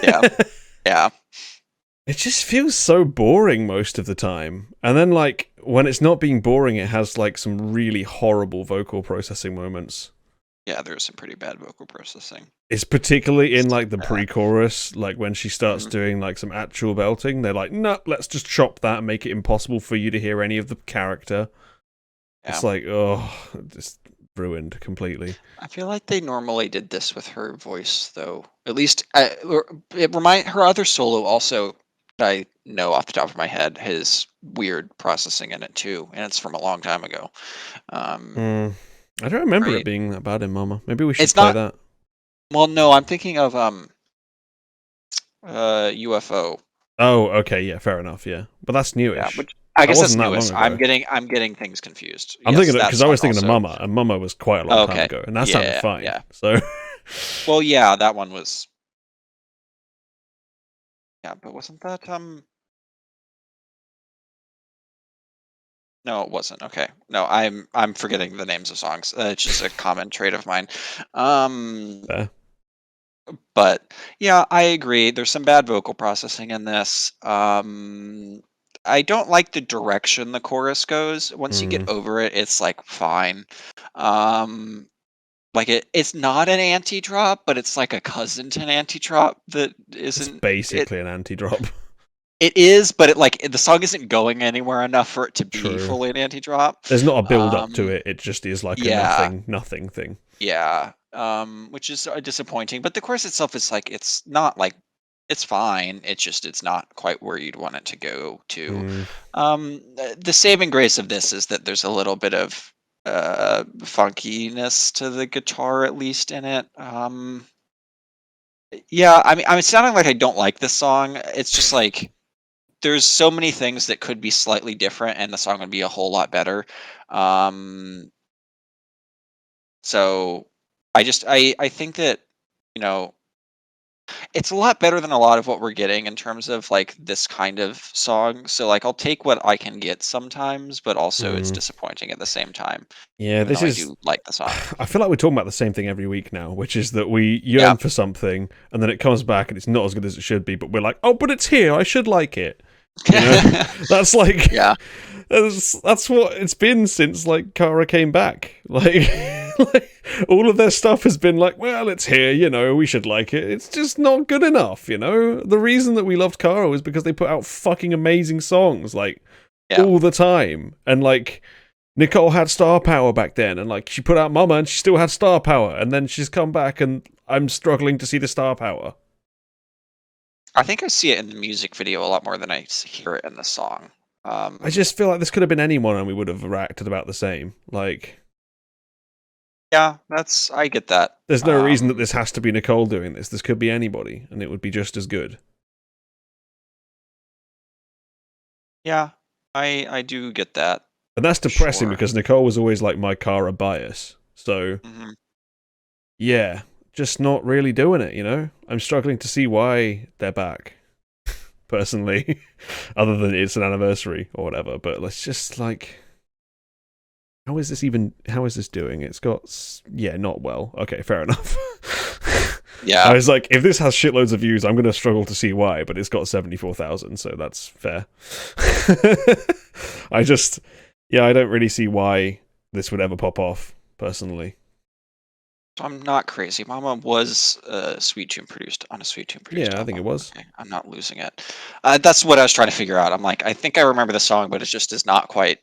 yeah, yeah. It just feels so boring most of the time. And then like when it's not being boring, it has like some really horrible vocal processing moments. Yeah, there's some pretty bad vocal processing. It's particularly in like the pre-chorus, like when she starts doing like some actual belting, they're like, no, let's just chop that and make it impossible for you to hear any of the character. Yeah. It's like, oh, just ruined completely. I feel like they normally did this with her voice, though. At least her other solo also that I know off the top of my head has weird processing in it too, and it's from a long time ago. I don't remember Right. it being that bad in Mama. Maybe we should It's play not- that. Well, no, I'm thinking of UFO. Oh, okay, yeah, fair enough, yeah. But that's newish. Yeah, which I guess that's wasn't that long newest. ago. I'm getting things confused. I'm Yes, thinking that because I was song thinking of also. Mama, and Mama was quite a long time Okay. ago, and that Yeah, sounded fine. yeah. So, Well, yeah, that one was. Yeah, but wasn't that No, it wasn't. Okay. No, I'm forgetting the names of songs. It's just a common trait of mine. Fair. But yeah, I agree. There's some bad vocal processing in this. I don't like the direction the chorus goes. Once you get over it, it's like fine. Like it's not an anti-drop, but it's like a cousin to an anti-drop that it's isn't. basically an anti-drop. It is, but the song isn't going anywhere enough for it to be True. fully an anti-drop. There's not a build up to it. It just is like yeah. a nothing thing. Yeah, which is disappointing. But the chorus itself is like it's not like it's fine. It's not quite where you'd want it to go to. The saving grace of this is that there's a little bit of funkiness to the guitar, at least in it. Yeah, I mean, it's sounding like I don't like this song. It's just like there's so many things that could be slightly different, and the song would be a whole lot better. So I think that, you know, it's a lot better than a lot of what we're getting in terms of like this kind of song. So like I'll take what I can get sometimes, but also it's disappointing at the same time. Yeah, even this though is. I do like the song. I feel like we're talking about the same thing every week now, which is that we yearn for something, and then it comes back and it's not as good as it should be, but we're like, oh, but it's here. I should like it. You know? That's like, Yeah. That's what it's been since like Kara came back. Like, like all of their stuff has been like, well, it's here, you know, we should like it. It's just not good enough, you know. The reason that we loved Kara was because they put out fucking amazing songs like all the time, and like Nicole had star power back then, and like she put out Mama and she still had star power, and then she's come back and I'm struggling to see the star power. I think I see it in the music video a lot more than I hear it in the song. I just feel like this could have been anyone and we would have reacted about the same. Like, Yeah, I get that. There's no reason that this has to be Nicole doing this. This could be anybody, and it would be just as good. Yeah, I do get that. And that's depressing Sure. because Nicole was always like my Kara bias. So, yeah, just not really doing it, you know? I'm struggling to see why they're back, personally, other than it's an anniversary or whatever. But let's just, like, how is this doing? It's got, not well. Okay, fair enough. Yeah. I was like, if this has shitloads of views, I'm going to struggle to see why, but it's got 74,000, so that's fair. I don't really see why this would ever pop off, personally. So I'm not crazy. Mama was Sweet Tune produced on a Sweet Tune produced Yeah, I think it album. was. Okay, I'm not losing it. That's what I was trying to figure out. I'm like, I think I remember the song, but it just is not quite.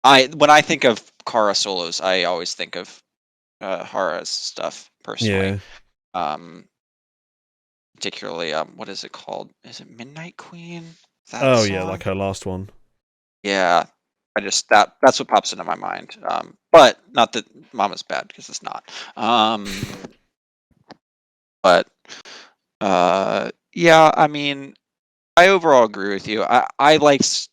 When I think of Kara solos, I always think of Hara's stuff personally. Yeah. Particularly, what is it called? Is it Midnight Queen? Oh yeah, like her last one. Yeah, that's what pops into my mind. But not that Mama's bad, because it's not. But yeah, I mean, I overall agree with you. I liked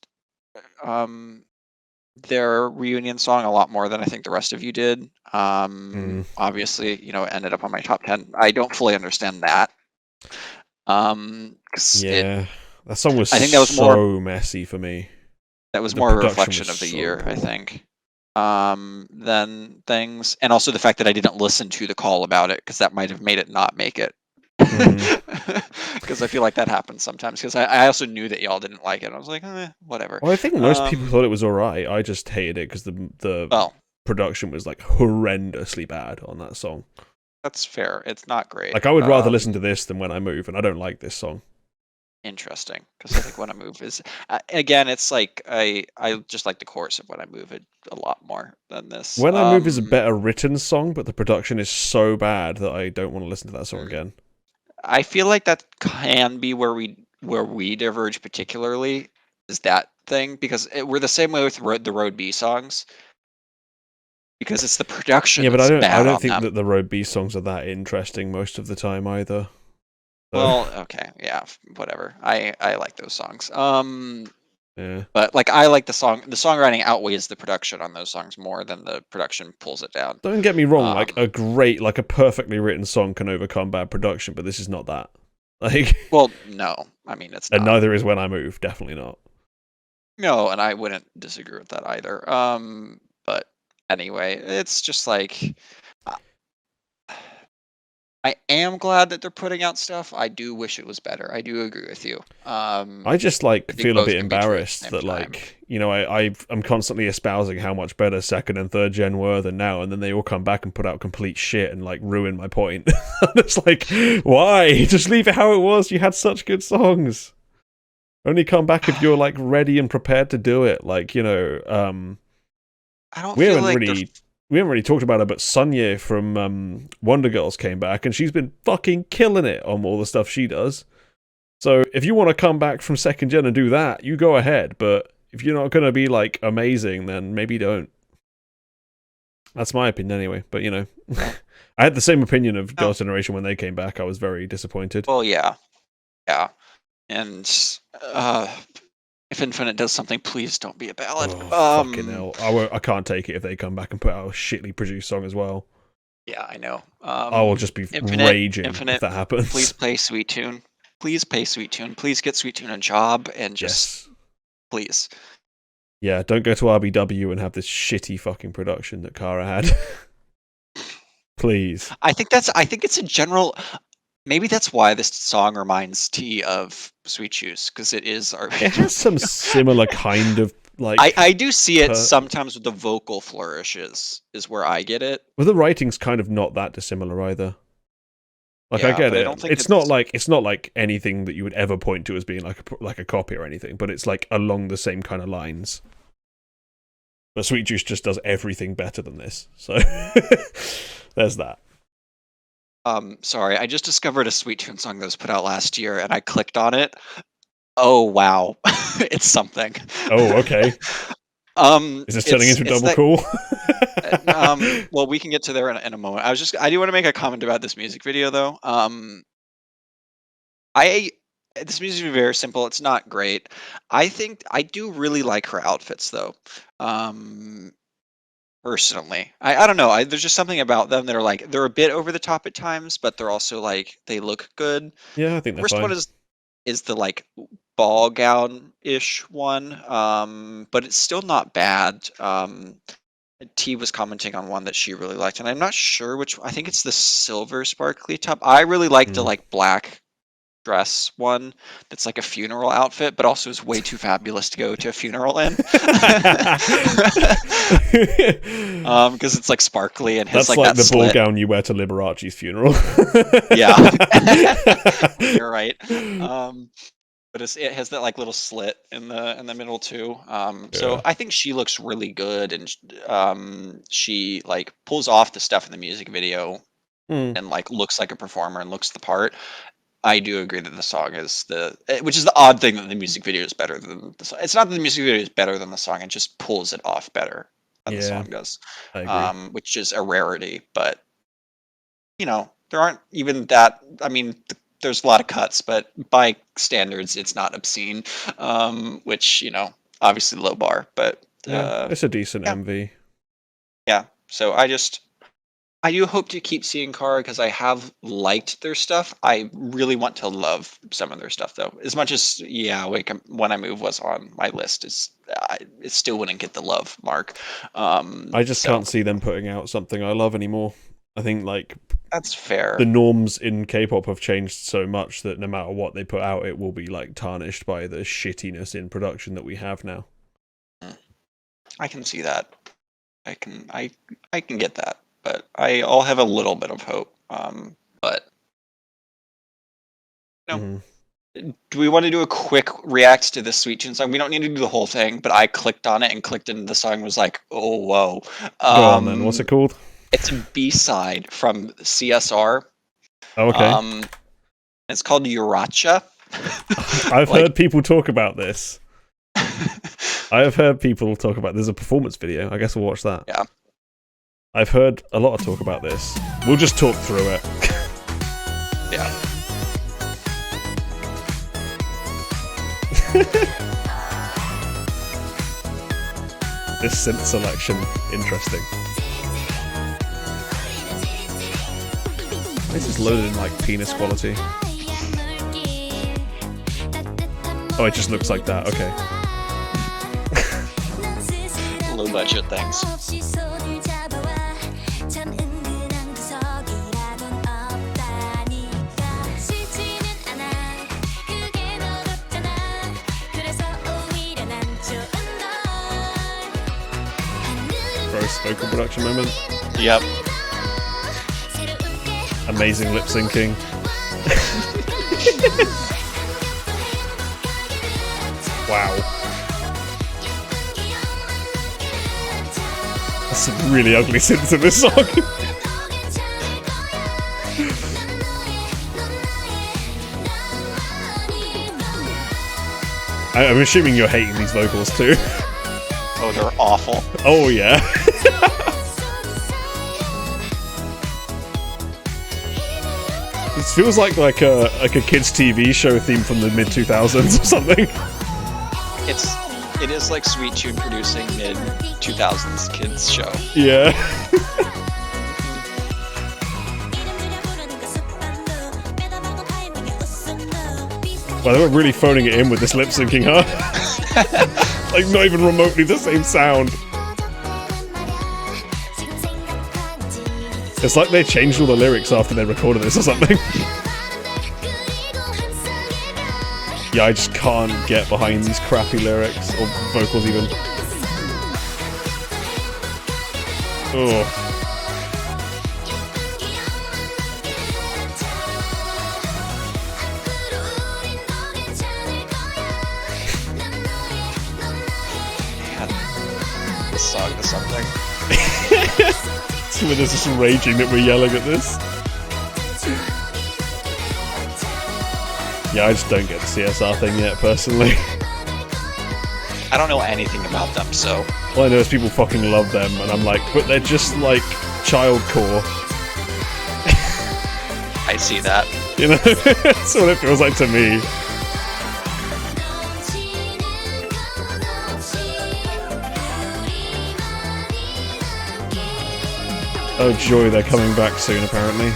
their reunion song a lot more than I think the rest of you did. Obviously, it ended up on my top 10. I don't fully understand that. Yeah, that song was I think that was so messy for me. That was more a reflection of the year, I think, than things, and also the fact that I didn't listen to the call about it, because that might have made it not make it. Because I feel like that happens sometimes. Because I also knew that y'all didn't like it. I was like, whatever. Well, I think most people thought it was alright. I just hated it because the production was like horrendously bad on that song. That's fair. It's not great. Like, I would rather listen to this than When I Move, and I don't like this song. Interesting, because I think When I Move is again, it's like I just like the chorus of When I Move it a lot more than this. When I Move is a better written song, but the production is so bad that I don't want to listen to that song again. I feel like that can be where we diverge, particularly, is that thing, because we're the same way with the Road B songs, because it's the production. Yeah, but I don't think them. that the Road B songs are that interesting most of the time either. Well, okay, yeah, whatever. I like those songs. Yeah. But like, I like the songwriting outweighs the production on those songs more than the production pulls it down. Don't get me wrong, like a perfectly written song can overcome bad production, but this is not that. Like, well, no, I mean it's not. And neither is When I Move, definitely not. No, and I wouldn't disagree with that either. But anyway, it's just like, I am glad that they're putting out stuff. I do wish it was better. I do agree with you. I just feel a bit embarrassed that I'm constantly espousing how much better second and third gen were than now, and then they all come back and put out complete shit and ruin my point. It's like, why? Just leave it how it was. You had such good songs. Only come back if you're ready and prepared to do it. I don't feel like we haven't really talked about her, but Sunye from Wonder Girls came back, and she's been fucking killing it on all the stuff she does. So if you want to come back from second gen and do that, you go ahead. But if you're not going to be amazing, then maybe don't. That's my opinion anyway. But I had the same opinion of Girls' Generation when they came back. I was very disappointed. Well, yeah, and if Infinite does something, please don't be a ballad. Fucking hell. I can't take it if they come back and put out a shittily produced song as well. Yeah, I know. I will just be raging if that happens. Please play Sweet Tune. Please pay Sweet Tune. Please get Sweet Tune a job and just please. Yeah, don't go to RBW and have this shitty fucking production that Kara had. Please. I think it's a general. Maybe that's why this song reminds T of Sweet Shoes, because it is our. It has some similar kind of I do see it sometimes with the vocal flourishes is where I get it. Well, the writing's kind of not that dissimilar either. I get it. It's not like anything that you would ever point to as being like a copy or anything, but it's along the same kind of lines. But Sweet Juice just does everything better than this, so there's that. Sorry, I just discovered a Sweet Tune song that was put out last year, and I clicked on it. Oh wow, it's something. Oh, okay. Is this turning into double cool? Well, we can get to there in a moment. I do want to make a comment about this music video though. This music video is very simple. It's not great. I think I do really like her outfits though. Personally, I don't know. There's just something about them that are like they're a bit over the top at times, but they're also like they look good. Yeah, I think they're First fine. one is the like ball gown ish one, but it's still not bad. T was commenting on one that she really liked, and I'm not sure which. I think it's the silver sparkly top. I really like the like black dress one that's like a funeral outfit, but also is way too fabulous to go to a funeral in. Because it's like sparkly and has That's like like that the ball slit. gown you wear to Liberace's funeral. Yeah, you're right. But it has that like little slit in the middle too. So Yeah. I think she looks really good, and she like pulls off the stuff in the music video and like looks like a performer and looks the part. I do agree that the song is which is the odd thing that the music video is better than the song. It's not that the music video is better than the song; it just pulls it off better than the song does, I agree. which is a rarity. But you know, there aren't even that. I mean, there's a lot of cuts, but by standards, it's not obscene. Which obviously low bar, but It's a decent MV. yeah. So I do hope to keep seeing Kara because I have liked their stuff. I really want to love some of their stuff though. As much as When I Move was on my list, it still wouldn't get the love mark. I just can't see them putting out something I love anymore. I think like that's fair. The norms in K-pop have changed so much that no matter what they put out, it will be like tarnished by the shittiness in production that we have now. I can see that. I can get that. But I'll have a little bit of hope. But do we want to do a quick react to this Sweet Tune song? We don't need to do the whole thing, but I clicked on it and clicked into the song and was like, oh, whoa. Go on then. What's it called? It's a B-side from CSR. Oh, okay. It's called Uracha. I've heard people talk about this. There's a performance video. I guess we'll watch that. Yeah. I've heard a lot of talk about this. We'll just talk through it. Yeah. This synth selection, interesting. This is loaded in like penis quality. Oh, it just looks like that. Okay. Low budget things. Gross vocal production moment. Yep. Amazing lip syncing. Wow. There's some really ugly synths in this song. I'm assuming you're hating these vocals too. Oh, they're awful. Oh yeah. This feels like a kids TV show theme from the mid 2000s or something. It is like Sweet Tune producing mid 2000s kids show. Yeah. Well, they were really phoning it in with this lip syncing, huh? Like not even remotely the same sound. It's like they changed all the lyrics after they recorded this or something. Yeah, I just can't get behind these crappy lyrics or vocals even. Oh. This song is something. Swither's just raging that we're yelling at this. Yeah, I just don't get the CSR thing yet, personally. I don't know anything about them, so All I know is people fucking love them, and I'm like, but they're just like childcore. I see that. You know, that's what it feels like to me. Oh joy, they're coming back soon apparently.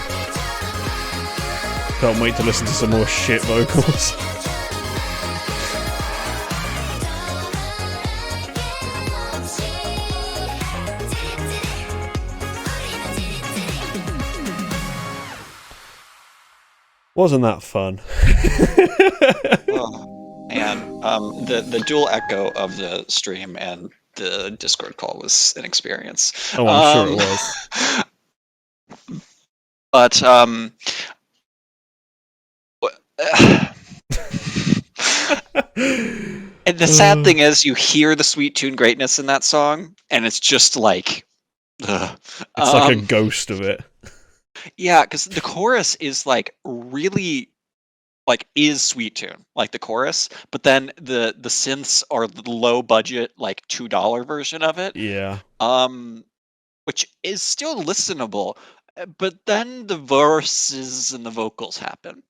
Can't wait to listen to some more shit vocals. Wasn't that fun? Oh, man, the dual echo of the stream and the Discord call was an experience. Oh, I'm sure it was. But and the sad thing is, you hear the sweet tune greatness in that song, and it's just like, it's like a ghost of it. Yeah, because the chorus is like really, like, is sweet tune, like the chorus, but then the synths are the low budget, like $2 version of it. Yeah. Which is still listenable, but then the verses and the vocals happen.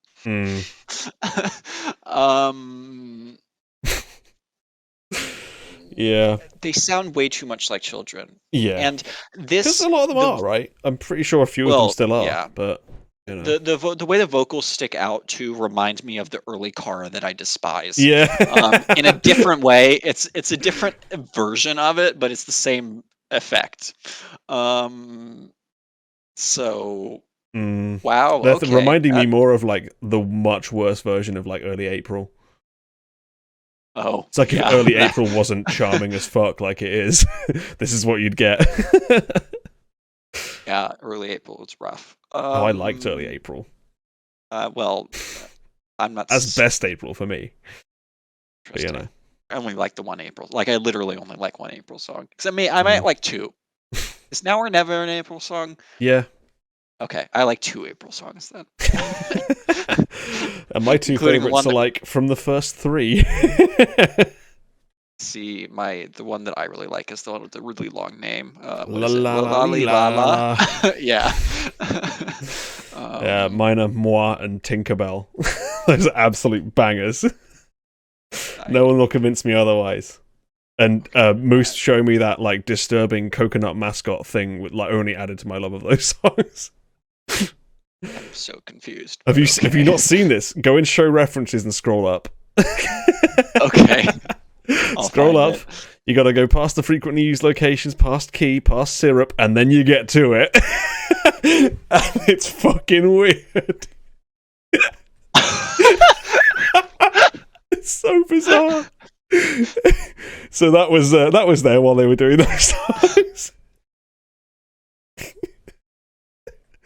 Yeah. They sound way too much like children. Yeah. And Because this, a lot of them are, right? I'm pretty sure a few of them still are. yeah. But you know. The way the vocals stick out to remind me of the early Kara that I despise. Yeah. In a different way. It's a different version of it, but it's the same effect. So wow. That's okay. reminding me more of like the much worse version of like early April. Oh, it's like if early April wasn't charming as fuck like it is, this is what you'd get. Yeah, early April was rough. I liked early April. Well, I'm not. That's best April for me. But, you know, I only like the one April. Like I literally only like one April song. Because I might like two. Is Now or Never an April song? Yeah. Okay, I like two April songs then. And my two favorites are like from the first three. See, the one that I really like is the one with the really long name. La la la la. Yeah. Yeah, mine are Moi and Tinkerbell. Those are absolute bangers. No one will convince me otherwise. And Moose showing me that like disturbing coconut mascot thing with like only added to my love of those songs. I'm so confused. Have you not seen this? Go in show references and scroll up. Okay. Scroll up. You gotta go past the frequently used locations, past key, past syrup, and then you get to it. And it's fucking weird. It's so bizarre. So that was there while they were doing those songs.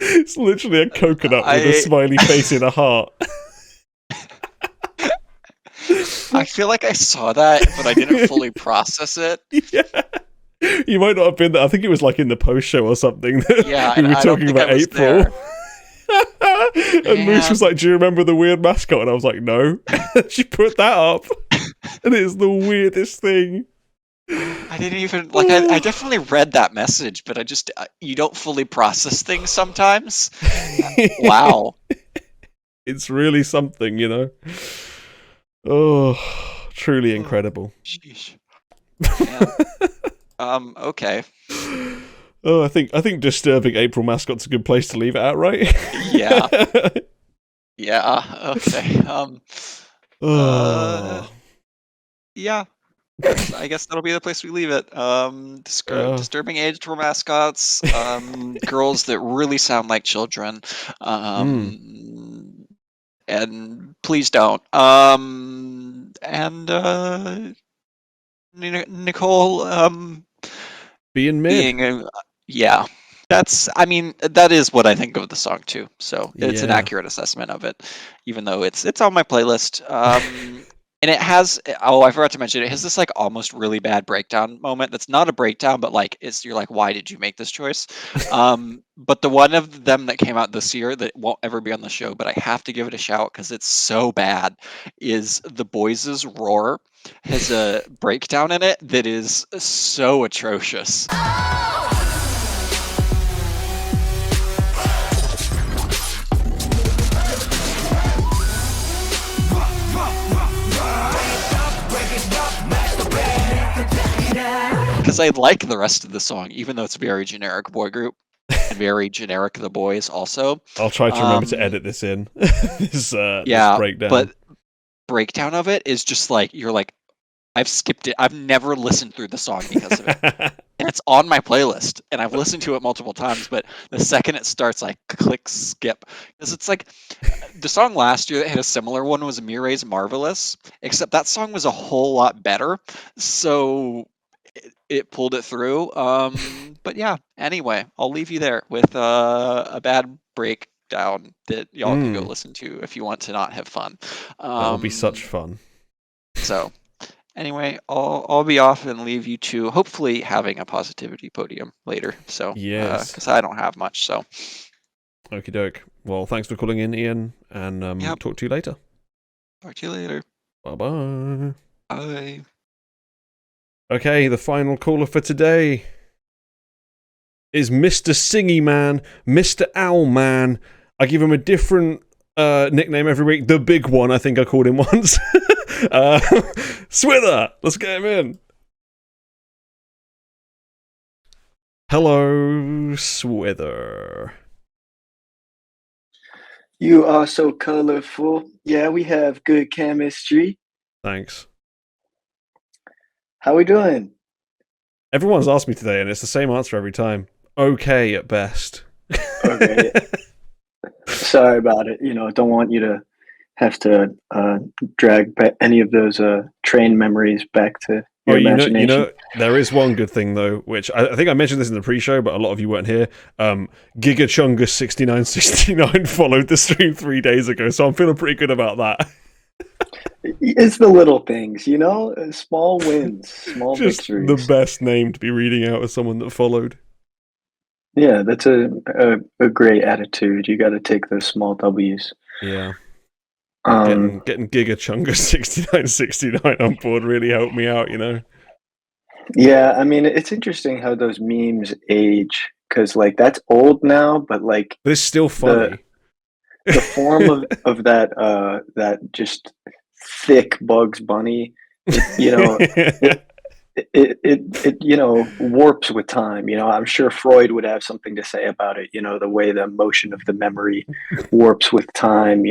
It's literally a coconut with a smiley face in a heart. I feel like I saw that, but I didn't fully process it. Yeah. You might not have been there. I think it was like in the post show or something. Yeah, we were talking about April. And Moose was like, "Do you remember the weird mascot?" And I was like, "No." She put that up, and it's the weirdest thing. I didn't even like. I definitely read that message, but I just you don't fully process things sometimes. Wow, it's really something, you know. Oh, truly incredible. Sheesh. Okay. Oh, I think disturbing April mascot's a good place to leave it at, right? Yeah. Yeah. Okay. Yeah. I guess that'll be the place we leave it. Disturbing April mascots. Girls that really sound like children. And please don't. And Nicole. Being mid. Yeah. That is what I think of the song too. So it's an accurate assessment of it, even though it's on my playlist. And it has, oh, I forgot to mention, it has this like almost really bad breakdown moment. That's not a breakdown, but like you're like, why did you make this choice? But the one of them that came out this year that won't ever be on the show, but I have to give it a shout because it's so bad, is The Boys' Roar. Has a breakdown in it that is so atrocious. Because I like the rest of the song, even though it's very generic boy group and very generic The Boys also. I'll try to remember to edit this in. this breakdown. But breakdown of it is just like, you're like, I've skipped it. I've never listened through the song because of it. And it's on my playlist, and I've listened to it multiple times, but the second it starts, I click skip. Because it's like, the song last year that had a similar one was Mireille's Marvelous, except that song was a whole lot better. So it pulled it through. But yeah, anyway, I'll leave you there with a bad breakdown that y'all can go listen to if you want to not have fun. That will be such fun. So anyway, I'll be off and leave you to hopefully having a positivity podium later. So yes, because I don't have much. So okie doke. Well, thanks for calling in, Ian, and talk to you later. Talk to you later. Bye-bye. Bye. Okay, the final caller for today is Mr. Singy Man, Mr. Owl Man. I give him a different nickname every week. The big one, I think I called him once. Swither, let's get him in. Hello, Swither. You are so colorful. Yeah, we have good chemistry. Thanks. How we doing? Everyone's asked me today, and it's the same answer every time. Okay at best. Okay. Sorry about it. Don't want you to have to drag any of those train memories back to your imagination. There is one good thing though, which I think I mentioned this in the pre-show, but a lot of you weren't here. Gigachungus 6969 followed the stream 3 days ago, so I'm feeling pretty good about that. It's the little things, small wins, small Just victories. The best name to be reading out as someone that followed. Yeah, that's a great attitude. You got to take those small W's. Yeah. Getting Gigachungus 6969 on board really helped me out, Yeah, I mean, it's interesting how those memes age, because that's old now, but but it's still funny. The form of that just thick Bugs Bunny, it warps with time. I'm sure Freud would have something to say about it. The way the motion of the memory warps with time.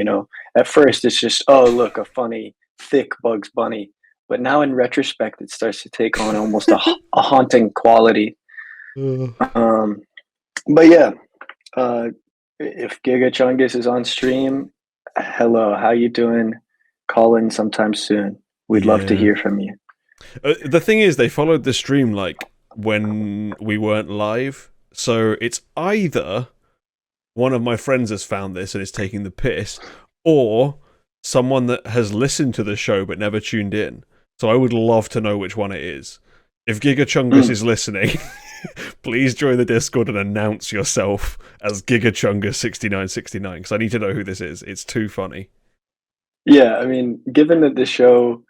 At first it's just, oh look, a funny thick Bugs Bunny, but now in retrospect it starts to take on almost a haunting quality. But yeah. If Gigachungus is on stream, hello, how you doing? Call in sometime soon. We'd love to hear from you. The thing is, they followed the stream when we weren't live, so it's either one of my friends has found this and is taking the piss, or someone that has listened to the show but never tuned in. So I would love to know which one it is. If Gigachungus is listening, please join the Discord and announce yourself as Gigachungus 6969, because I need to know who this is. It's too funny. Yeah, I mean, given that the show,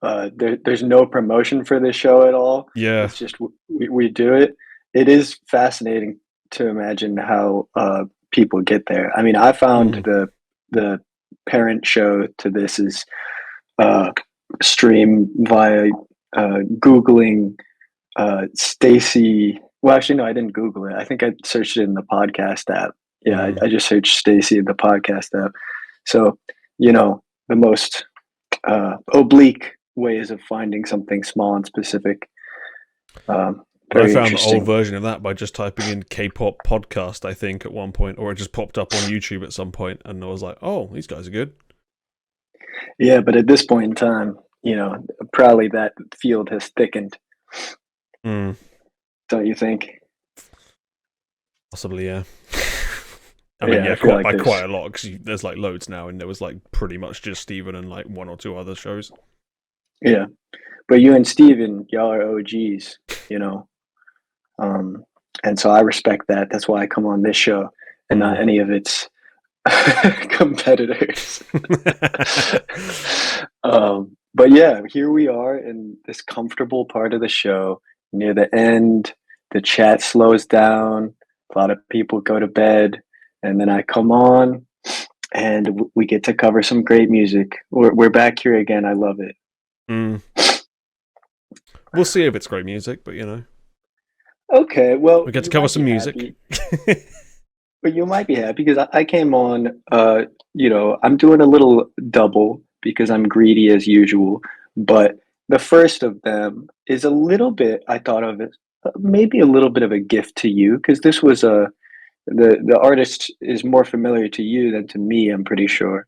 there's no promotion for this show at all. Yeah. It's just we do it. It is fascinating to imagine how people get there. I mean, I found the parent show to this is stream via Googling Stacy. Well, actually, no, I didn't Google it. I think I searched it in the podcast app. Yeah, I just searched Stacy in the podcast app. So, the most oblique ways of finding something small and specific. I found the old version of that by just typing in K-pop podcast, I think, at one point, or it just popped up on YouTube at some point, and I was like, oh, these guys are good. Yeah, but at this point in time, probably that field has thickened. Don't you think? Possibly, yeah. I mean, quite a lot, because there's loads now, and there was pretty much just Steven and one or two other shows. Yeah, but you and Steven, y'all are OGs, you know. And so I respect that. That's why I come on this show and not any of its competitors. But yeah, here we are in this comfortable part of the show. Near the end, the chat slows down. A lot of people go to bed, and then I come on, and we get to cover some great music. We're back here again. I love it. We'll see if it's great music, but you know. Okay, well, We get to you cover might some be music. happy. But you might be happy because I came on, I'm doing a little double because I'm greedy as usual. But the first of them is a little bit, I thought of it, maybe a little bit of a gift to you because this was the artist is more familiar to you than to me, I'm pretty sure.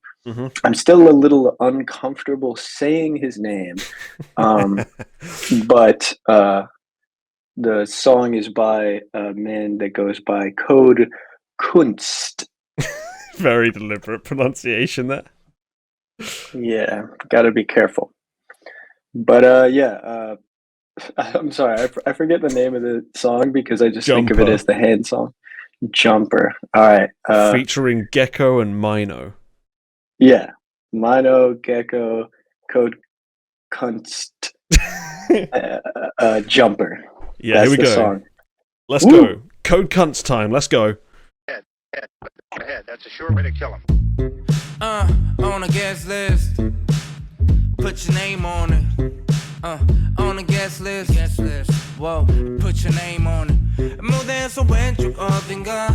I'm still a little uncomfortable saying his name. But the song is by a man that goes by code Kunst. Very deliberate pronunciation there. Yeah, gotta be careful. But I'm sorry, I forget the name of the song because I just think of it Jumper. as the hand song. Jumper. All right. Featuring Gaeko and Mino. Yeah, Mino, Gaeko, code Kunst, Jumper. Yeah, That's here we the go. song. Let's Woo! go. Code Kunst time. Let's go. That's a sure way to kill him. On a guest list. Put your name on it. On a guest list. Whoa, put your name on it. 무대에서 왼쪽 어딘가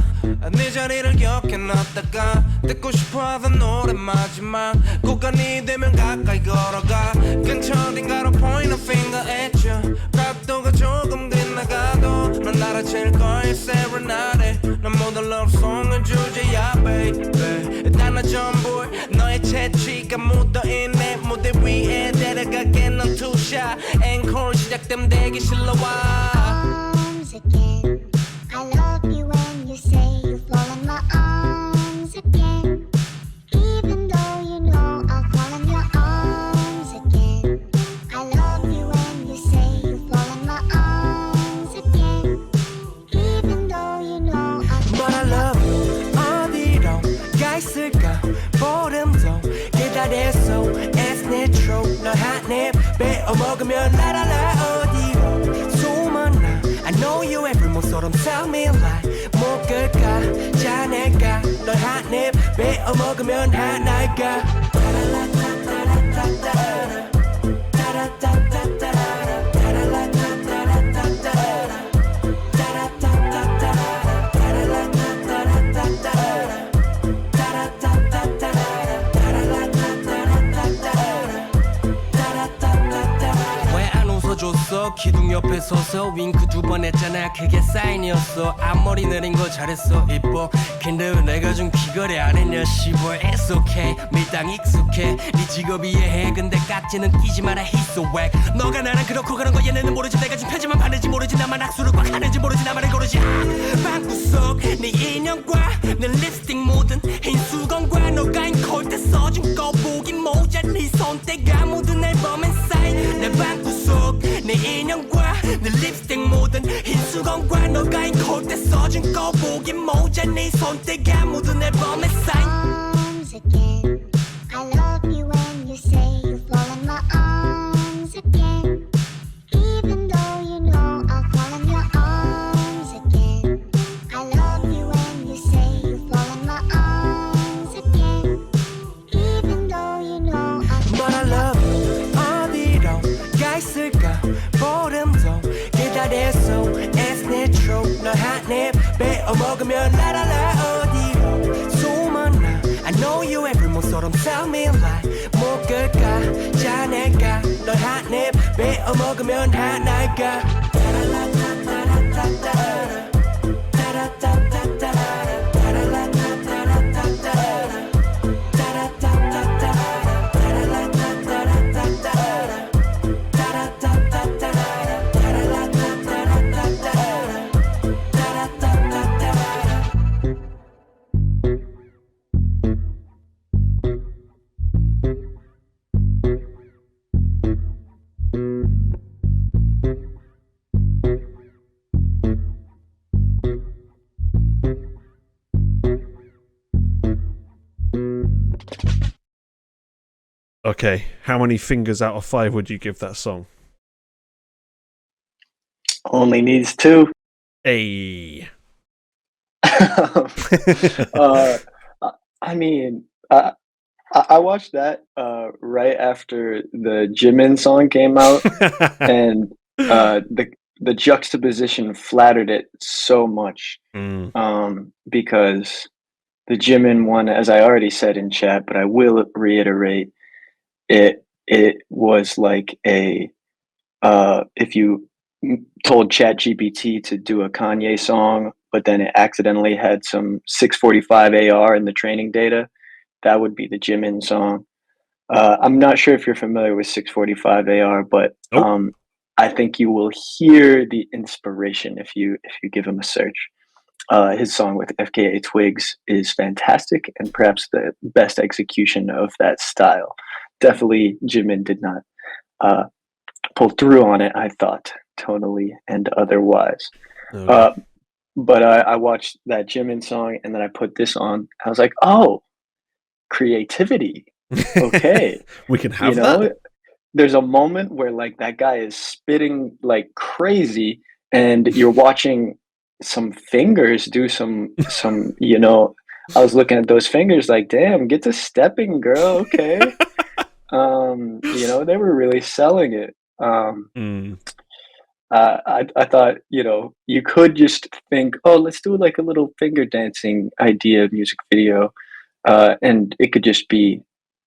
네 자리를 기억해 놨다가 듣고 싶어 하던 노래 마지막 구간이 되면 가까이 걸어가 근처 어딘가로 point a finger at you 각도가 조금 빗나가도 넌 알아챌 거야 serenade 난 모든 love song은 주제야 baby 단 전부 너의 채취가 묻어있네 무대 위에 데려가게 넌 투샷 앵콜 시작되면 대기실로 와 arms again. I love you when you say you fall in my arms again. Even though you know I'll fall in your arms again. I love you when you say you fall in my arms again. Even though you know I'll fall But I love you 어디로 가 있을까 보름도 기다렸어 It's natural 너 한입 베어먹으면 라라라 어디로 소문나 I know you every 모처럼 tell me lie 못 끌까 짜낼까 널 한입 베어먹으면 하나일까 따라라따따라따따라 따라따따따라 따라라따따라따따라 줬어 기둥 옆에 서서 윙크 두 번 했잖아 그게 사인이었어 앞머리 내린 거 잘했어 이뻐 근데 왜 내가 좀 귀걸이 안 했냐 시벌 It's okay 밀당 익숙해 네 직업이 이해해 근데 깍지는 끼지 마라 He's so wack 너가 나랑 그렇고 그런 거 얘네는 모르지 내가 지금 편지만 받는지 모르지 나만 악수를 꽉 하는지 모르지 나만을 고르지 방구석 네 인형과 내 립스틱 묻은 흰 수건과 너가 인콜 때 써준 거북이 모자 네 손때가 묻은 앨범엔 사인 내 방구석 내 인형과 내 립스틱 묻은 흰 수건과 너가 인콜 때 써준 거북이 모자 네 손때가 묻은 앨범에 사인 arms again. I love you when you say you fall in my arms again. Even though you know I'll fall in your arms again. I love you when you say you fall in my arms again. Even though you know I'll fall But I love you 어디로 가 있을까 보름도 기다렸어 It's natural 너 한입 베어먹으면 라라라 어디로 소문나 I know you every 모처럼 tell me lie 못 끌까 짜낼까 널 한입 베어먹으면 하나일까 따라라따따라따따라 따라따따따라 따라라따따라따따라 따라따따따라 따라라따따라따따라 따라따따따라 따라라따따라따따라 따라따따따라 Okay, how many fingers out of 5 would you give that song? Only needs 2. Hey. uh, I mean, I watched that right after the Jimin song came out, and the juxtaposition flattered it so much. Because the Jimin one, as I already said in chat, but I will reiterate, it was like a if you told ChatGPT to do a Kanye song, but then it accidentally had some 645 AR in the training data, that would be the Jimin song. I'm not sure if you're familiar with 645 AR, but Nope. I think you will hear the inspiration if you give him a search. His song with FKA Twigs is fantastic and perhaps the best execution of that style. Definitely, Jimin did not pull through on it, I thought, tonally and otherwise. Okay. But I watched that Jimin song and then I put this on. I was like, oh, creativity. Okay. We can have You know, that. there's a moment where like that guy is spitting like crazy and you're watching some fingers do some I was looking at those fingers like, damn, get to stepping, girl. Okay. They were really selling it. I thought, you could just think, oh, let's do like a little finger dancing idea music video, and it could just be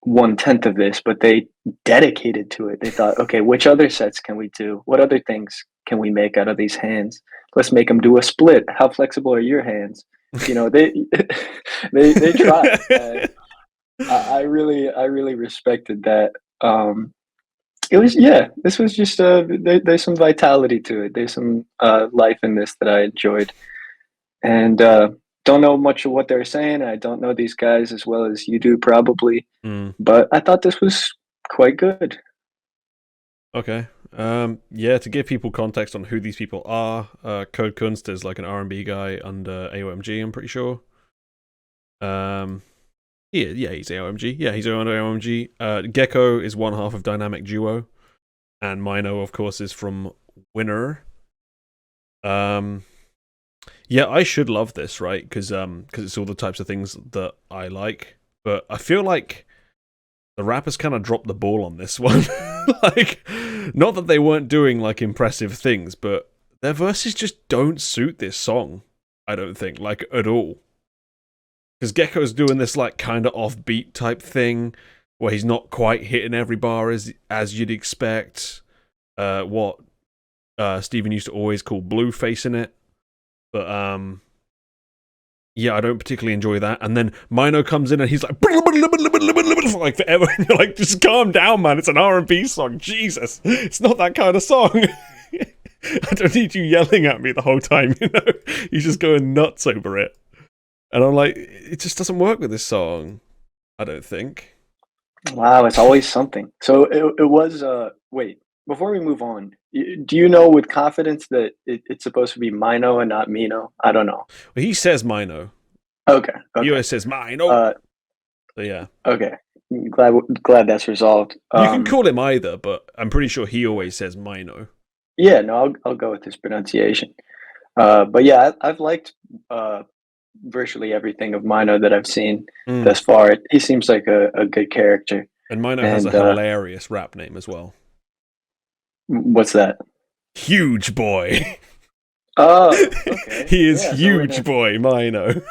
1/10 of this, but they dedicated to it. They thought, okay, which other sets can we do? What other things can we make out of these hands? Let's make them do a split. How flexible are your hands? They they tried. I really respected that. This was just there's some vitality to it. There's some life in this that I enjoyed, and don't know much of what they're saying. I don't know these guys as well as you do probably, but I thought this was quite good. Okay. To give people context on who these people are, Code Kunst is like an R&B guy under AOMG, I'm pretty sure. He's AOMG. Yeah, he's under AOMG. Gaeko is one half of Dynamic Duo, and Mino, of course, is from Winner. I should love this, right? Because it's all the types of things that I like. But I feel like the rappers kind of dropped the ball on this one. Like, not that they weren't doing like impressive things, but their verses just don't suit this song. I don't think, like, at all. Because Gecko's doing this like kind of offbeat type thing, where he's not quite hitting every bar as you'd expect. What Steven used to always call blue facing it. But I don't particularly enjoy that. And then Mino comes in and he's like like forever. And you're like, just calm down, man. It's an R&B song. Jesus, it's not that kind of song. I don't need you yelling at me the whole time. He's just going nuts over it. And I'm like, it just doesn't work with this song. I don't think. Wow, it's always something. So it was. Wait, before we move on, do you know with confidence that it's supposed to be Mino and not Mino? I don't know. Well, he says Mino. Okay. He always says Mino. So yeah. Okay. Glad that's resolved. You can call him either, but I'm pretty sure he always says Mino. Yeah, no, I'll go with his pronunciation. But yeah, I've liked virtually everything of Mino that I've seen thus far. He seems like a good character. And Mino has a hilarious rap name as well. What's that? Huge Boy. Oh, okay. He is Huge Boy, Mino.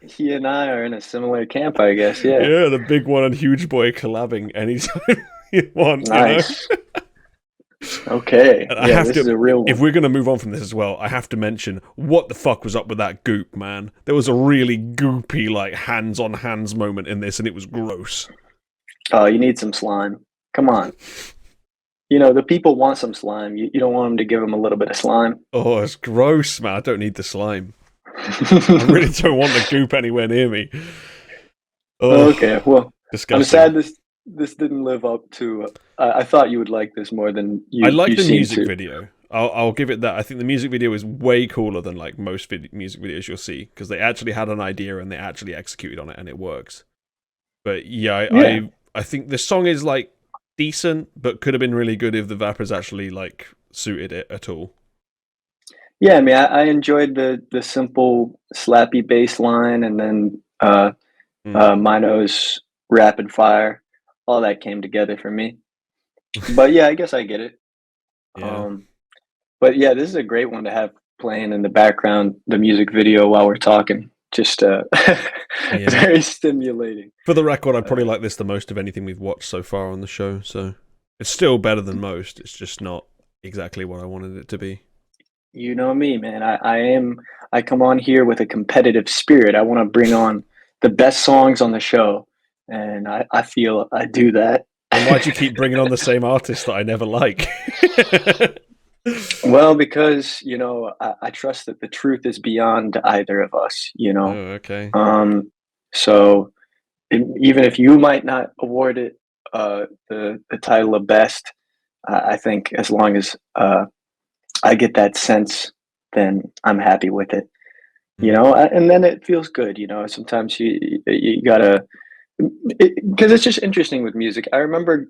He and I are in a similar camp, I guess. Yeah. Yeah, the big one and Huge Boy collabing anytime you want. Nice. Okay. And this is a real one. If we're going to move on from this as well, I have to mention what the fuck was up with that goop, man. There was a really goopy, like, hands-on-hands moment in this, and it was gross. Oh, you need some slime. Come on. The people want some slime. You don't want them to give them a little bit of slime. Oh, it's gross, man. I don't need the slime. I really don't want the goop anywhere near me. Oh, okay, well, disgusting. I'm sad this didn't live up to. I thought you would like this more than you. I like you the music to. video. I'll give it that. I think the music video is way cooler than like most music videos you'll see because they actually had an idea and they actually executed on it and it works. But I I think the song is like decent, but could have been really good if the Vapors actually like suited it at all. Yeah, I mean, I enjoyed the simple slappy bass line, and then Mino's rapid fire. All that came together for me. But yeah, I guess I get it. Yeah. But yeah, this is a great one to have playing in the background, the music video while we're talking. Just very stimulating. For the record, I probably like this the most of anything we've watched so far on the show, so it's still better than most. It's just not exactly what I wanted it to be. You know me, man. I come on here with a competitive spirit. I want to bring on the best songs on the show, and I feel I do that. And why'd you keep bringing on the same artist that I never like? Well, because I trust that the truth is beyond either of us. Oh, okay. So even if you might not award it the title of best, I think as long as I get that sense, then I'm happy with it. And then it feels good. Sometimes you gotta, because it's just interesting with music. I remember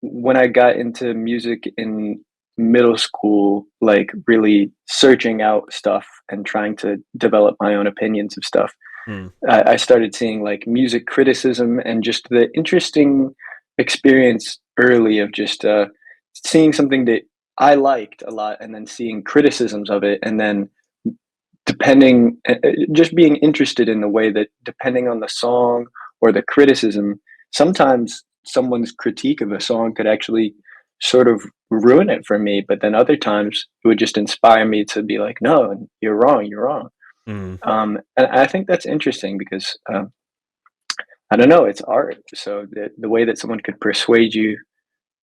when I got into music in middle school, like really searching out stuff and trying to develop my own opinions of stuff. I started seeing like music criticism and just the interesting experience early of just seeing something that I liked a lot and then seeing criticisms of it, and then just being interested in the way that depending on the song or the criticism, sometimes someone's critique of a song could actually sort of ruin it for me, but then other times it would just inspire me to be like, no, you're wrong. And I think that's interesting because I don't know, it's art. So the way that someone could persuade you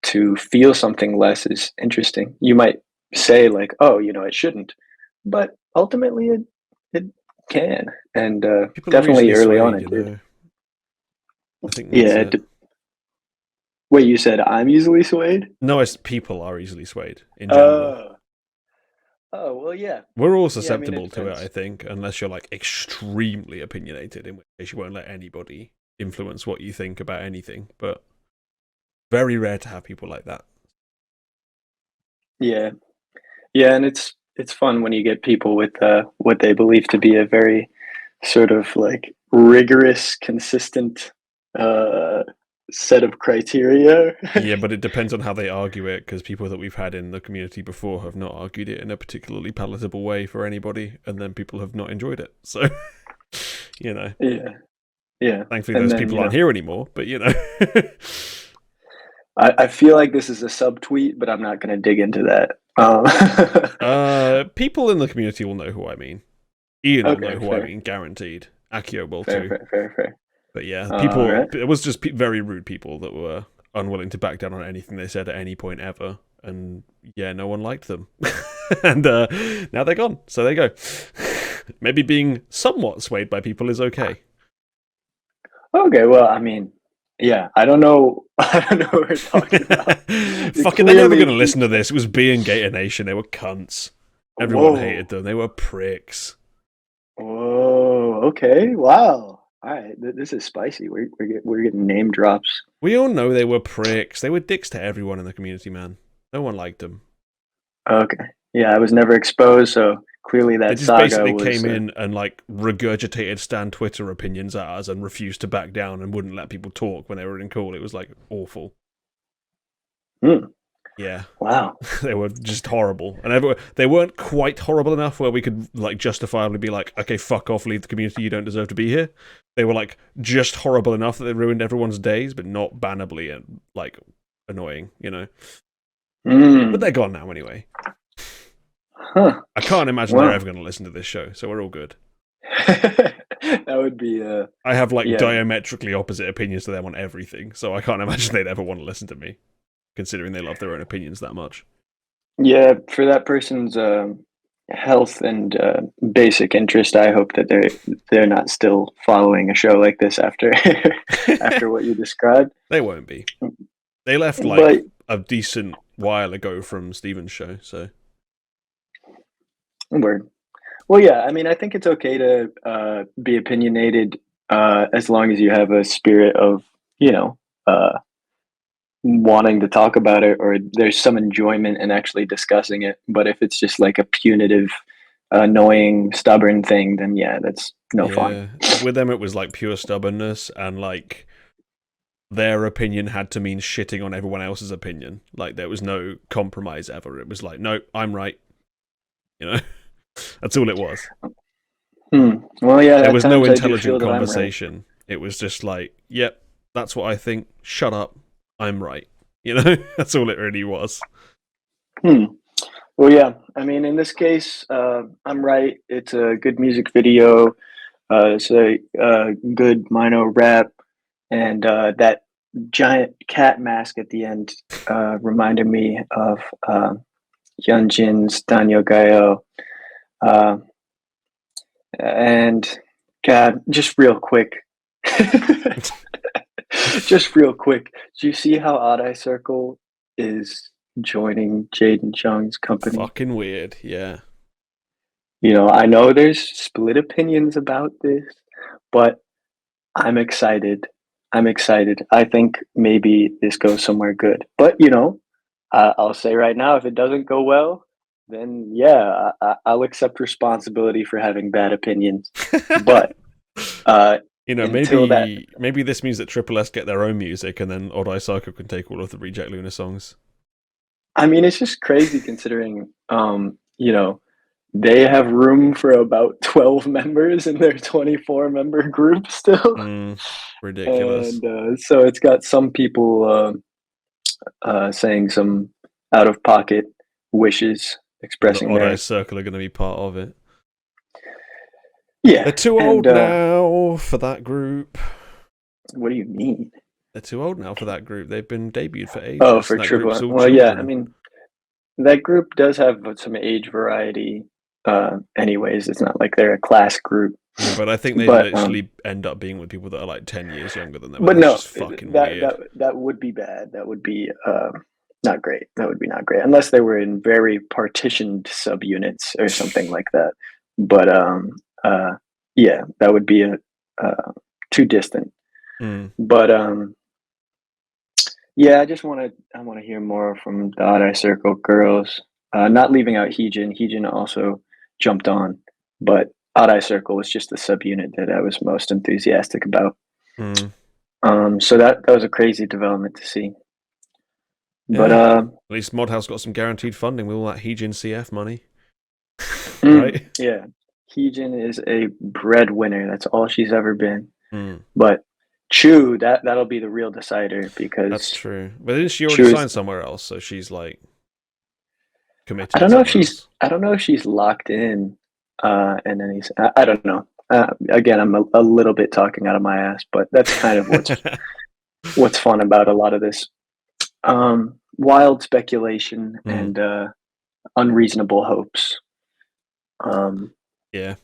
to feel something less is interesting. You might say like, oh, it shouldn't, but ultimately it can. And definitely early on it did. I think that's it. Wait, you said I'm easily swayed? No, it's people are easily swayed in general. Oh, well, yeah. We're all susceptible to it, I think, unless you're like extremely opinionated, in which case you won't let anybody influence what you think about anything. But very rare to have people like that. Yeah, and it's fun when you get people with what they believe to be a very sort of like rigorous, consistent set of criteria. Yeah, but it depends on how they argue it, because people that we've had in the community before have not argued it in a particularly palatable way for anybody, and then people have not enjoyed it. So, Yeah. Thankfully, those people aren't here anymore, but I feel like this is a subtweet, but I'm not going to dig into that. People in the community will know who I mean. Ian will know who I mean, guaranteed. Akio will too. Fair. But yeah, people. Right. It was just very rude people that were unwilling to back down on anything they said at any point ever, and yeah, no one liked them. And now they're gone. So there you go. Maybe being somewhat swayed by people is okay. Okay, well, I mean, yeah, I don't know what we're talking about. Fucking, they're never going to listen to this. It was B and Gator Nation. They were cunts. Everyone hated them. They were pricks. Whoa. Okay. Wow. All right. This is spicy. We're getting name drops. We all know they were pricks. They were dicks to everyone in the community, man. No one liked them. Okay. Yeah, I was never exposed, so clearly that they just saga basically was, came in and like regurgitated Stan Twitter opinions at us and refused to back down and wouldn't let people talk when they were in call. It was like awful. Yeah. Wow. They were just horrible. And they weren't quite horrible enough where we could like justifiably be like, okay, fuck off, leave the community, you don't deserve to be here. They were like just horrible enough that they ruined everyone's days, but not bannably and like annoying, But they're gone now anyway. Huh. I can't imagine they're ever going to listen to this show, so we're all good. That would be I have like diametrically opposite opinions to them on everything, so I can't imagine they'd ever want to listen to me, considering they love their own opinions that much. Yeah, for that person's health and basic interest, I hope that they're not still following a show like this after after what you described. They won't be. They left like a decent while ago from Steven's show, so. Word. Well, yeah, I mean, I think it's okay to be opinionated as long as you have a spirit of you know, wanting to talk about it, or there's some enjoyment in actually discussing it. But if it's just like a punitive, annoying, stubborn thing, then yeah, that's no fun. With them, it was like pure stubbornness, and like their opinion had to mean shitting on everyone else's opinion. Like there was no compromise ever. It was like, no, I'm right. You know, that's all it was. Well, yeah, There was no at times I do feel intelligent that I'm right. conversation. It was just like, yep, that's what I think. Shut up. I'm right. You know, that's all it really was. Well, yeah. I mean, in this case, I'm right. It's a good music video. It's a good Mino rap, and that giant cat mask at the end reminded me of Yunjin's Danyo Gaeo. And God, just real quick. Just real quick. Do you see how Odd Eye Circle is joining Jaden Jung's company? Fucking weird, yeah. You know, I know there's split opinions about this, but I'm excited. I think maybe this goes somewhere good. But, you know, I'll say right now, if it doesn't go well, then yeah, I'll accept responsibility for having bad opinions. But you know, maybe this means that Triple S get their own music, and then Odd Eye Circle can take all of the Reject Luna songs. I mean, it's just crazy considering, you know, they have room for about 12 members in their 24-member group still. Ridiculous. And so it's got some people saying some out-of-pocket wishes, expressing the Odd their... Eye Circle are going to be part of it. Yeah. They're too old now for that group. What do you mean? They're too old now for that group. They've been debuted for ages. Oh, for Triple S. Well, yeah, I mean, that group does have some age variety. Anyways, it's not like they're a class group. Yeah, but I think they literally end up being with people that are like 10 years younger than them. But no, fucking weird. That would be bad. That would be not great. That would be not great unless they were in very partitioned subunits or something like that. But yeah, that would be too distant. But yeah, I want to hear more from the Odd Eye Circle girls. Not leaving out Heejin. Heejin also jumped on, but Odd Eye Circle was just the subunit that I was most enthusiastic about. So that was a crazy development to see. Yeah. But at least Modhouse got some guaranteed funding with all that Heejin CF money. Right? Yeah. Heejin is a breadwinner. That's all she's ever been. But Chu, that'll be the real decider, because that's true. But didn't she already sign somewhere else? So she's like committed. I don't know if she's locked in. And then I don't know. Again, I'm a little bit talking out of my ass, but that's kind of what's fun about a lot of this wild speculation and unreasonable hopes. Yeah.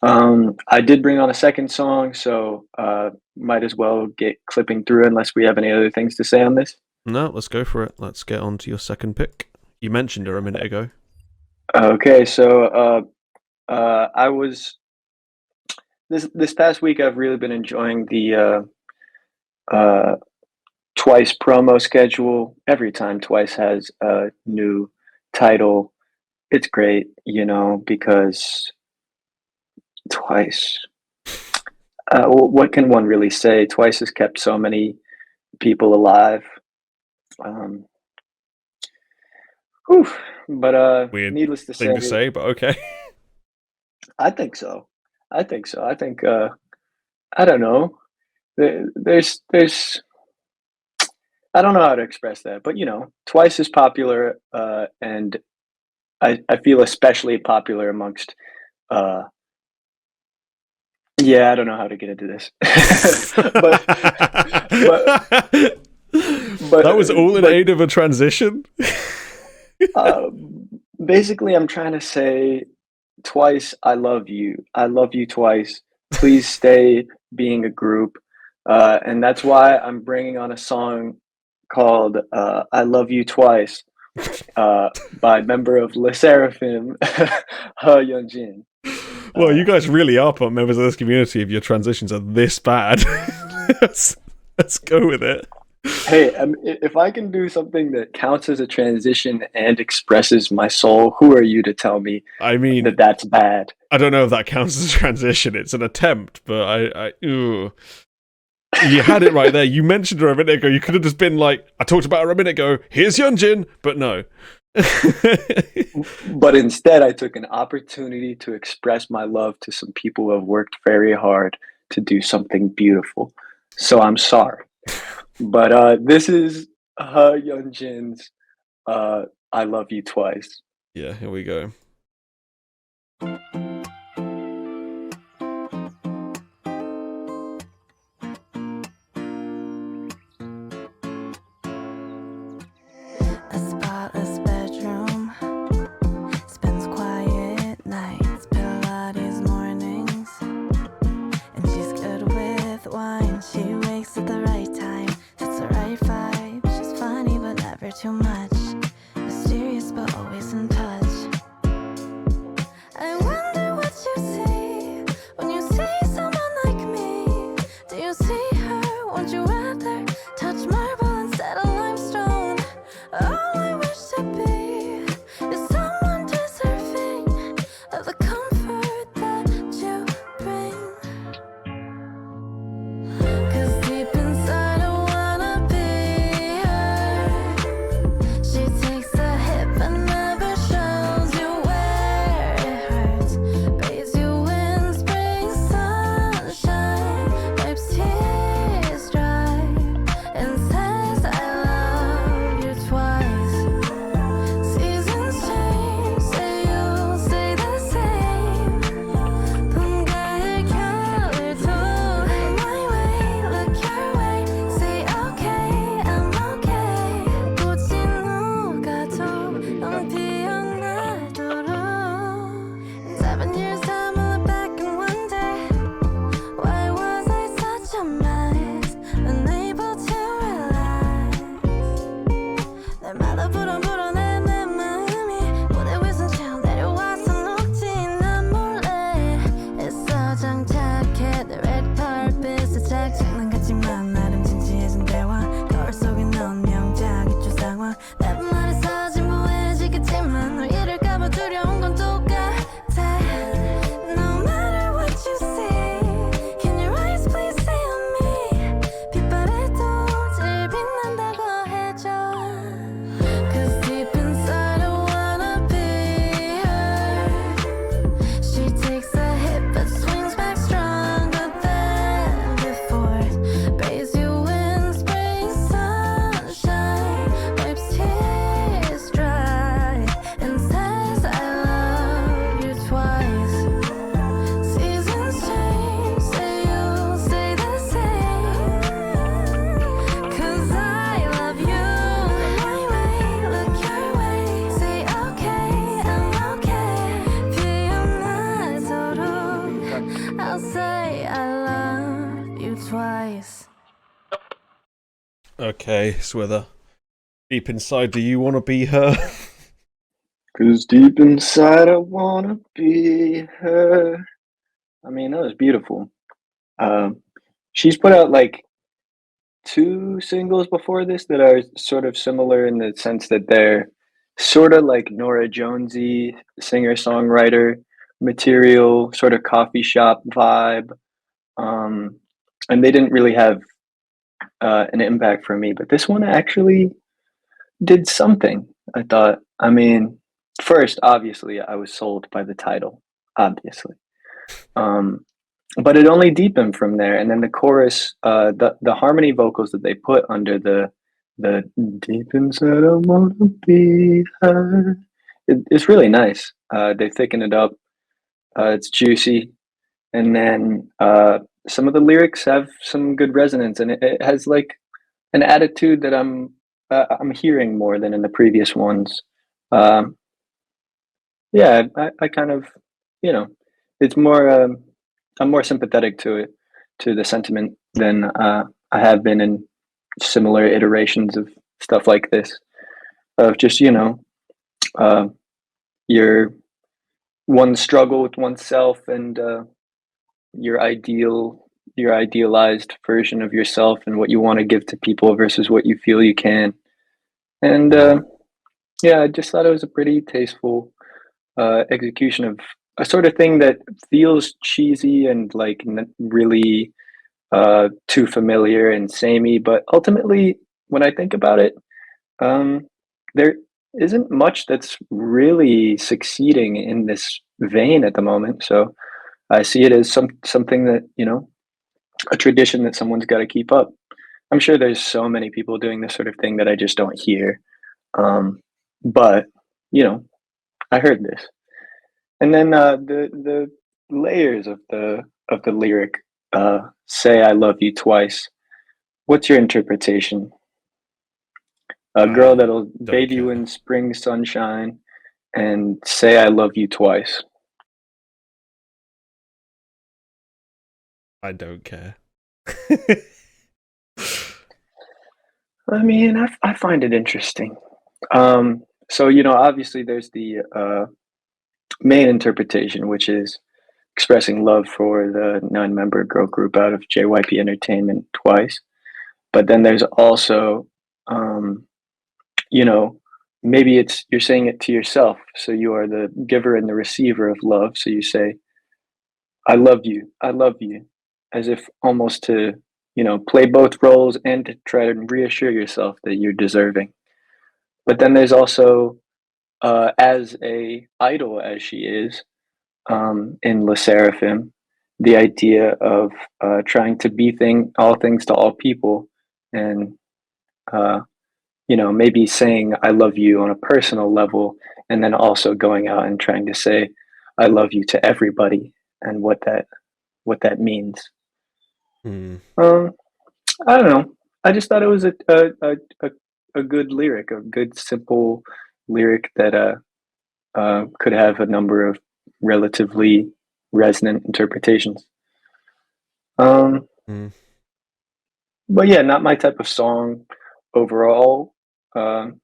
I did bring on a second song, so might as well get clipping through unless we have any other things to say on this. No, let's go for it. Let's get on to your second pick. You mentioned her a minute ago. Okay, so I was this past week I've really been enjoying the Twice promo schedule. Every time Twice has a new title, it's great, you know, because Twice. What can one really say? Twice has kept so many people alive. But weird needless to thing to say, but okay. I think so. I think I don't know. There's I don't know how to express that, but you know, Twice is popular, and I feel especially popular amongst yeah, I don't know how to get into this. but that was all in aid of a transition. Basically, I'm trying to say, Twice, I love you. I love you, Twice. Please stay being a group. And that's why I'm bringing on a song called I Love You Twice by member of Le Seraphim, Yunjin. Well, you guys really are members of this community if your transitions are this bad. let's go with it. Hey, if I can do something that counts as a transition and expresses my soul, who are you to tell me I mean, that that's bad? I don't know if that counts as a transition. It's an attempt, but ooh. You had it right there. You mentioned her a minute ago. You could have just been like, I talked about her a minute ago. Here's Yunjin, but no. But instead, I took an opportunity to express my love to some people who have worked very hard to do something beautiful. So I'm sorry. But this is Yunjin's I Love You Twice. Yeah, here we go. A spotless bedroom spends quiet nights, Pilates mornings, and she's good with wine. She wakes at the right time, it's the right vibe. She's funny but never too much, mysterious but always in touch. I wonder what you see when you see someone like me. Do you see her? Would you rather touch marble instead of limestone? All I wish to be is someone deserving of the comfort that you bring. 'Cause deep inside I wanna be her. She takes the hit but never shows you where it hurts. Bathes you in spring sunshine, wipes tears dry, and says I love you twice. Seasons change, say you'll stay the same. 분가의 결도 my way, look your way. Say okay, I'm okay. 꽃이 녹아도 넌 피어나도록. In 7 years time I'll look back and wonder, why was I such a mess, unable to relax. 날마다 불어내 내 마음이 무대 위선 채워 내려와서 녹지 난 몰래 애써 장착해 the red carpet 살짝 장난 같지만 나름 진지해진 대화 거울 속에 넣은 명작의 추상화 내 말에서 진부해지겠지만 널 잃을까봐 두려운 건 똑같아. No matter what you say, can your eyes please stay on me. 빛바래도 제일 빛난다고 해줘. 'Cause deep inside I wanna be her. She takes a hit but swings back stronger than before. Bathes you in spring sunshine, wipes tears dry, and says I love you twice. Seasons change, say you'll stay the same. 'Cause I love you my way, look your way. Say okay, I'm okay. 피어나도록 I'll say I love you twice. Okay, Swither. Deep inside, do you want to be her? 'Cause deep inside I wanna be her. I mean, that was beautiful. She's put out like 2 singles before this that are sort of similar in the sense that they're sort of like Norah Jonesy, singer-songwriter material, sort of coffee shop vibe. And they didn't really have an impact for me, but this one actually did something. I thought. I mean, first, obviously, I was sold by the title, obviously. But it only deepened from there, and then the chorus, the harmony vocals that they put under the deep inside I wanna be her. It's really nice. They thicken it up. It's juicy, and then some of the lyrics have some good resonance, and it has like an attitude that I'm hearing more than in the previous ones. Yeah, I kind of, you know, it's more. I'm more sympathetic to it, to the sentiment than I have been in similar iterations of stuff like this. Of just, you know, you're one's struggle with oneself and your idealized version of yourself and what you want to give to people versus what you feel you can. And yeah, I just thought it was a pretty tasteful execution of a sort of thing that feels cheesy and like really too familiar and samey. But ultimately, when I think about it, there isn't much that's really succeeding in this vein at the moment. So I see it as something that, you know, a tradition that someone's got to keep up. I'm sure there's so many people doing this sort of thing that I just don't hear. But you know, I heard this, and then the layers of the lyric, "Say I love you twice." What's your interpretation? A girl I that'll don't bathe you care. in spring sunshine and say I love you twice. I don't care. I mean, I find it interesting. So you know, obviously, there's the main interpretation, which is expressing love for the nine-member girl group out of JYP Entertainment twice. But then there's also, um, you know, maybe it's you're saying it to yourself. So you are the giver and the receiver of love. So you say, I love you, as if almost to, you know, play both roles and to try to reassure yourself that you're deserving. But then there's also, as a idol as she is, in Le Seraphim, the idea of trying to be all things to all people, and uh, you know, maybe saying "I love you" on a personal level, and then also going out and trying to say "I love you" to everybody, and what that means. Hmm. Um, I don't know. I just thought it was a good lyric, a good simple lyric that could have a number of relatively resonant interpretations. Um, Hmm. but yeah, not my type of song overall. Um,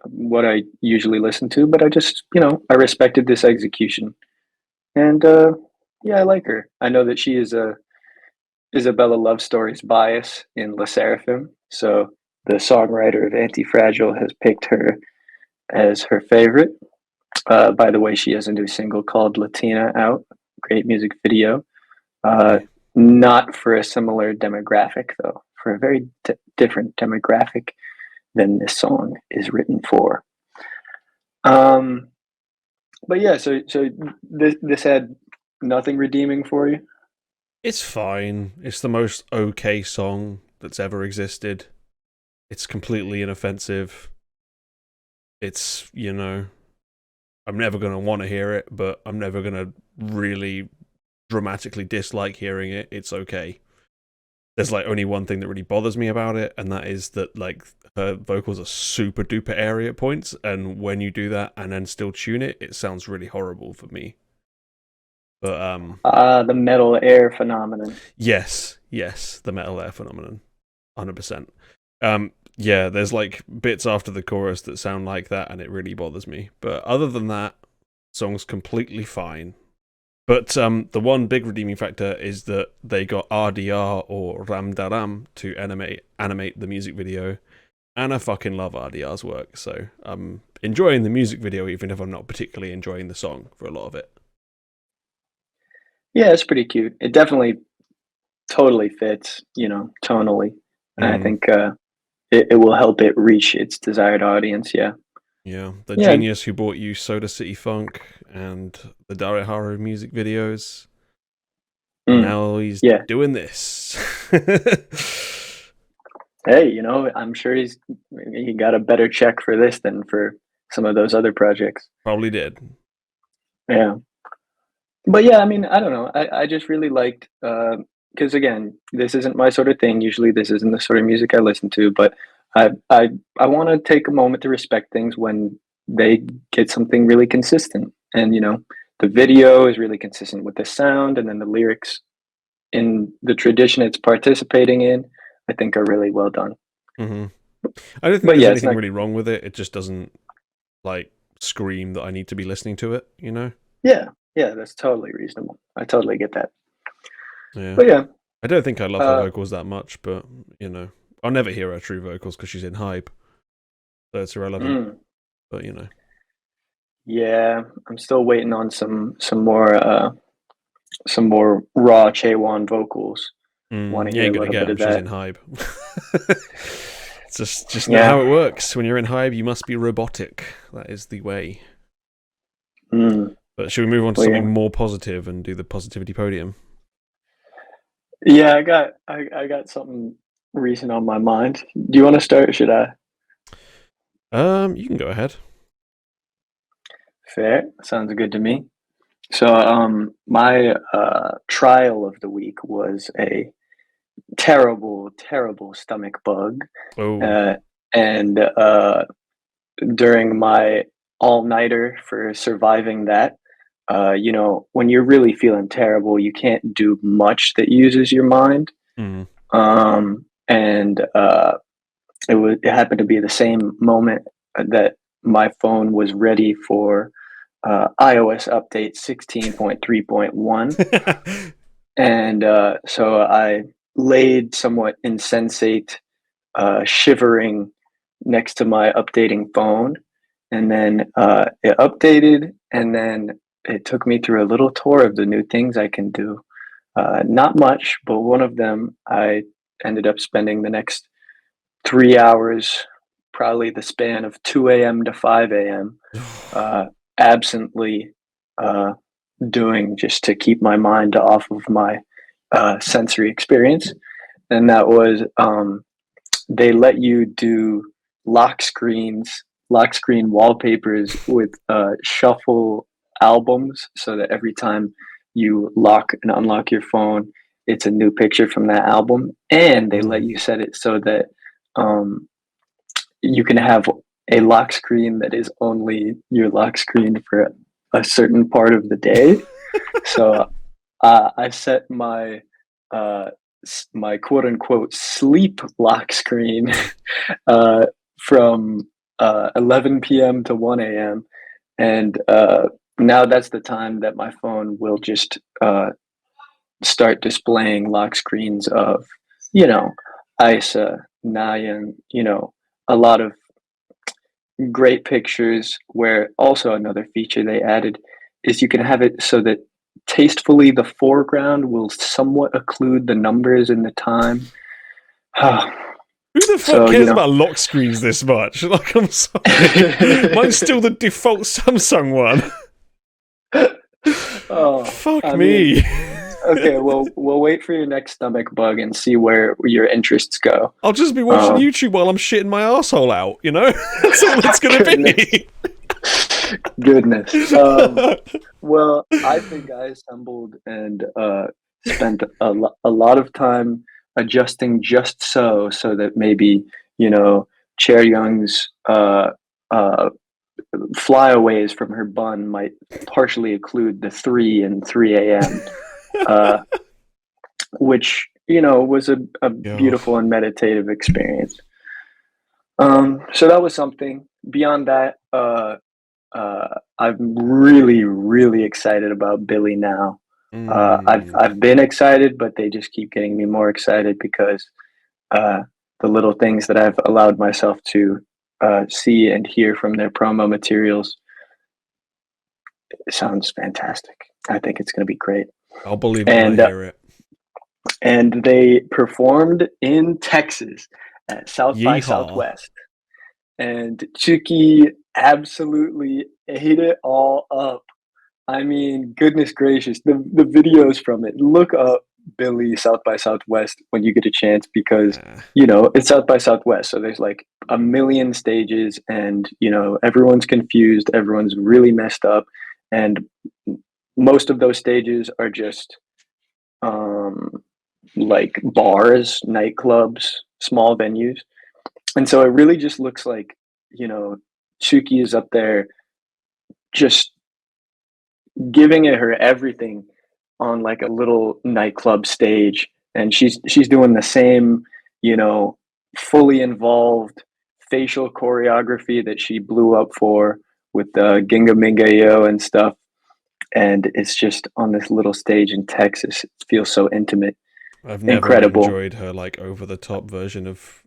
what I usually listen to, but I just, you know, I respected this execution, and yeah, I like her. I know that she is a Isabella Love Stories bias in Le Seraphim, so the songwriter of Anti Fragile has picked her as her favorite. By the way, she has a new single called Latina out. Great music video. Uh, Okay. Not for a similar demographic, though, for a very different demographic than this song is written for. Um, but yeah, so this had nothing redeeming for you. It's fine. It's the most okay song that's ever existed. It's completely inoffensive. It's, you know, I'm never going to want to hear it, but I'm never going to really dramatically dislike hearing it. It's okay. There's like only one thing that really bothers me about it, and that is that like her vocals are super duper airy at points, and when you do that and then still tune it, it sounds really horrible for me. But The metal air phenomenon. yes, the metal air phenomenon, 100%. Yeah, there's like bits after the chorus that sound like that, and it really bothers me. But other than that, song's completely fine. But the one big redeeming factor is that they got RDR or Ramdaram to animate the music video, and I fucking love RDR's work. So I'm enjoying the music video, even if I'm not particularly enjoying the song for a lot of it. Yeah, it's pretty cute. It definitely totally fits, you know, tonally. And I think it will help it reach its desired audience. Yeah. Yeah, the Yeah. genius who brought you Soda City Funk and the Dareharu music videos. And now he's Yeah. doing this. Hey, you know, I'm sure he got a better check for this than for some of those other projects. Probably did. Yeah. But yeah, I mean, I don't know. I just really liked because again, this isn't my sort of thing. Usually, this isn't the sort of music I listen to. But I want to take a moment to respect things when they get something really consistent. And you know, the video is really consistent with the sound, and then the lyrics in the tradition it's participating in, I think are really well done. Mm-hmm. I don't think But there's yeah, it's anything not. really wrong with it. It just doesn't like scream that I need to be listening to it, you know? Yeah, that's totally reasonable. I totally get that. Yeah. But yeah, I don't think I love her uh, vocals that much, but you know, I'll never hear her true vocals because she's in Hype, so it's irrelevant. mm, But you know, yeah, I'm still waiting on some more raw Chaewon vocals. Want to you hear ain't a gonna little get bit them. of She's that. in Hype. It's just not Yeah. how it works. When you're in Hype, you must be robotic. That is the way. Mm. But should we move on to Well, something yeah. more positive and do the positivity podium? Yeah, I got something recent on my mind. Do you want to start? Or should I? You can go ahead. Fair. Sounds good to me. So, my trial of the week was a terrible, terrible stomach bug. Oh, And during my all-nighter for surviving that, when you're really feeling terrible, you can't do much that uses your mind. mm. And it happened to be the same moment that my phone was ready for iOS update 16.3.1. And so I laid somewhat insensate, shivering next to my updating phone. And then it updated, and then it took me through a little tour of the new things I can do. Not much, but one of them I ended up spending the next 3 hours, probably the span of 2 a.m. to 5 a.m., absently uh, doing just to keep my mind off of my sensory experience. And that was they let you do lock screen wallpapers with shuffle albums so that every time you lock and unlock your phone, it's a new picture from that album. And they let you set it so that um, you can have a lock screen that is only your lock screen for a certain part of the day. So I set uh, my quote unquote sleep lock screen from 11 p.m. to 1 a.m. And now that's the time that my phone will just start displaying lock screens of, you know, Isa, Nayan, a lot of great pictures. Where also another feature they added is you can have it so that tastefully the foreground will somewhat occlude the numbers and the time. Who the fuck cares about lock screens this much? Like, I'm sorry. Mine's still the default Samsung one. Oh, fuck me. Okay, well, we'll wait for your next stomach bug and see where your interests go. I'll just be watching YouTube while I'm shitting my asshole out, you know? That's all it's going to be. Goodness. Well, I think I assembled and spent a lot of time adjusting just so that maybe, Chair Young's flyaways from her bun might partially occlude the 3 and 3 a.m., which, was a beautiful and meditative experience. So that was something. Beyond that, I'm really, really excited about Billy now. I've been excited, but they just keep getting me more excited because the little things that I've allowed myself to see and hear from their promo materials, it sounds fantastic. I think it's going to be great. I'll believe it when I hear it. And they performed in Texas at South by Southwest. And Chucky absolutely ate it all up. I mean, goodness gracious, the videos from it. Look up Billy South by Southwest when you get a chance because, it's South by Southwest. So there's like a million stages and, everyone's confused. Everyone's really messed up. And most of those stages are just like bars, nightclubs, small venues. And so it really just looks like, Chuki is up there just giving it her everything on like a little nightclub stage. And she's doing the same, fully involved facial choreography that she blew up for with Ginga Minga Yo and stuff. and it's just on this little stage in Texas. It feels so intimate. I've never Incredible. enjoyed her like over the top version of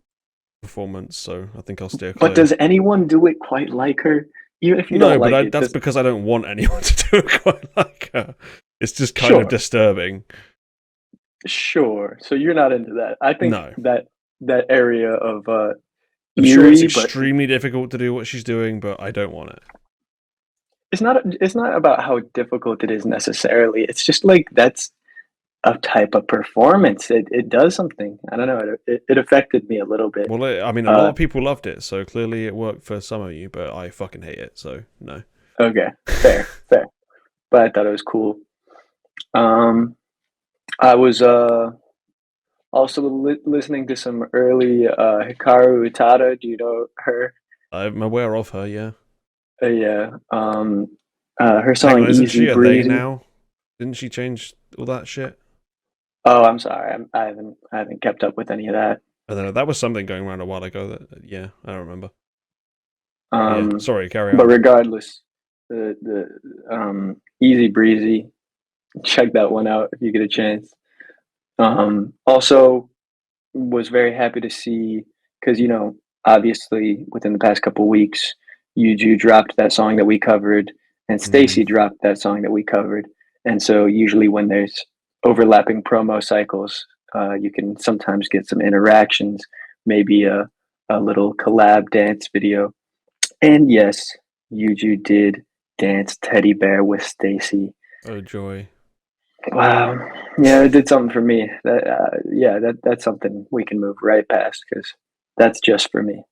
performance, so I think I'll steer clear. But does anyone do it quite like her? Even if you No, don't but like it, that's because I don't want anyone to do it quite like her. It's just kind Sure. of disturbing. Sure. So you're not into that. I think No. that area of I'm sure it's eerie, but extremely difficult to do what she's doing, but I don't want it. it's not about how difficult it is necessarily. It's just like that's a type of performance. It does something. I don't know. It affected me a little bit. Well, I mean, a lot of people loved it, so clearly it worked for some of you, but I fucking hate it, so no. Okay, fair. But I thought it was cool. I was also listening to some early Hikaru Utada. Do you know her? I'm aware of her, yeah. Yeah. Her Hang song on, isn't "Easy she a they Breezy." now? Didn't she change all that shit? Oh, I'm sorry. I haven't kept up with any of that. I don't know. That was something going around a while ago. Yeah, I don't remember. Um, Yeah, sorry, carry on. But regardless, the "Easy Breezy," check that one out if you get a chance. Also, was very happy to see because obviously within the past couple weeks, Yuju dropped that song that we covered, and Stacy dropped that song that we covered, and so usually when there's overlapping promo cycles, you can sometimes get some interactions, maybe a little collab dance video. And yes, Yuju did dance teddy bear with Stacy. Oh joy! Wow, yeah, it did something for me. That's something we can move right past because that's just for me.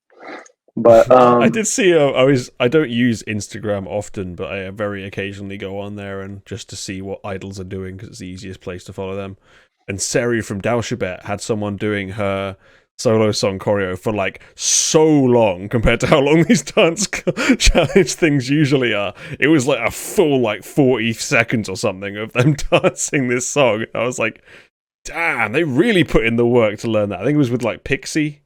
But I did see. I don't use Instagram often, but I very occasionally go on there and just to see what idols are doing because it's the easiest place to follow them. And Seri from Dalshabet had someone doing her solo song choreo for like so long compared to how long these dance challenge things usually are. It was like a full like 40 seconds or something of them dancing this song. I was like, damn, they really put in the work to learn that. I think it was with like Pixie.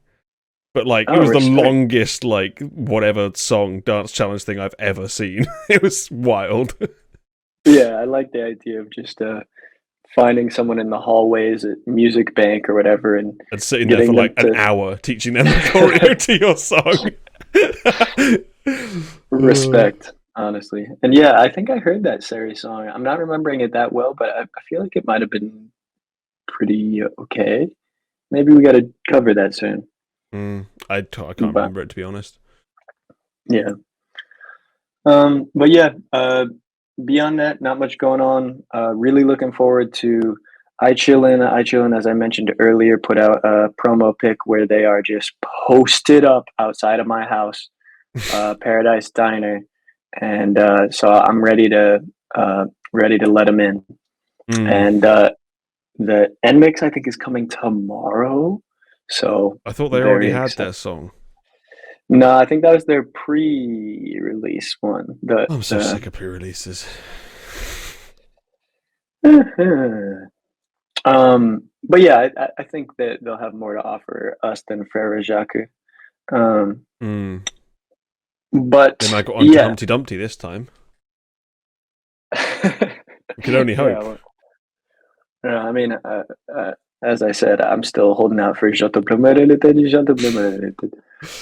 But like it was the longest like whatever song dance challenge thing I've ever seen. It was wild. Yeah, I like the idea of just finding someone in the hallways at Music Bank or whatever and sitting there for like an hour teaching them the choreo to your song. Respect, honestly. And yeah, I think I heard that Seri song. I'm not remembering it that well, but I feel like it might have been pretty okay. Maybe we got to cover that soon. I can't remember it, to be honest. Yeah. But yeah, beyond that, not much going on. Really looking forward to iChillin'. iChillin', as I mentioned earlier, put out a promo pic where they are just posted up outside of my house, Paradise Diner, and so I'm ready to let them in. And the NMix, I think, is coming tomorrow. So I thought they already had their song. No, I think that was their pre-release one. I'm so sick of pre-releases. But yeah, I think that they'll have more to offer us than Frere Jacques. But they might go on to Humpty Dumpty this time. We can only hope. Yeah, I mean, as I said, I'm still holding out for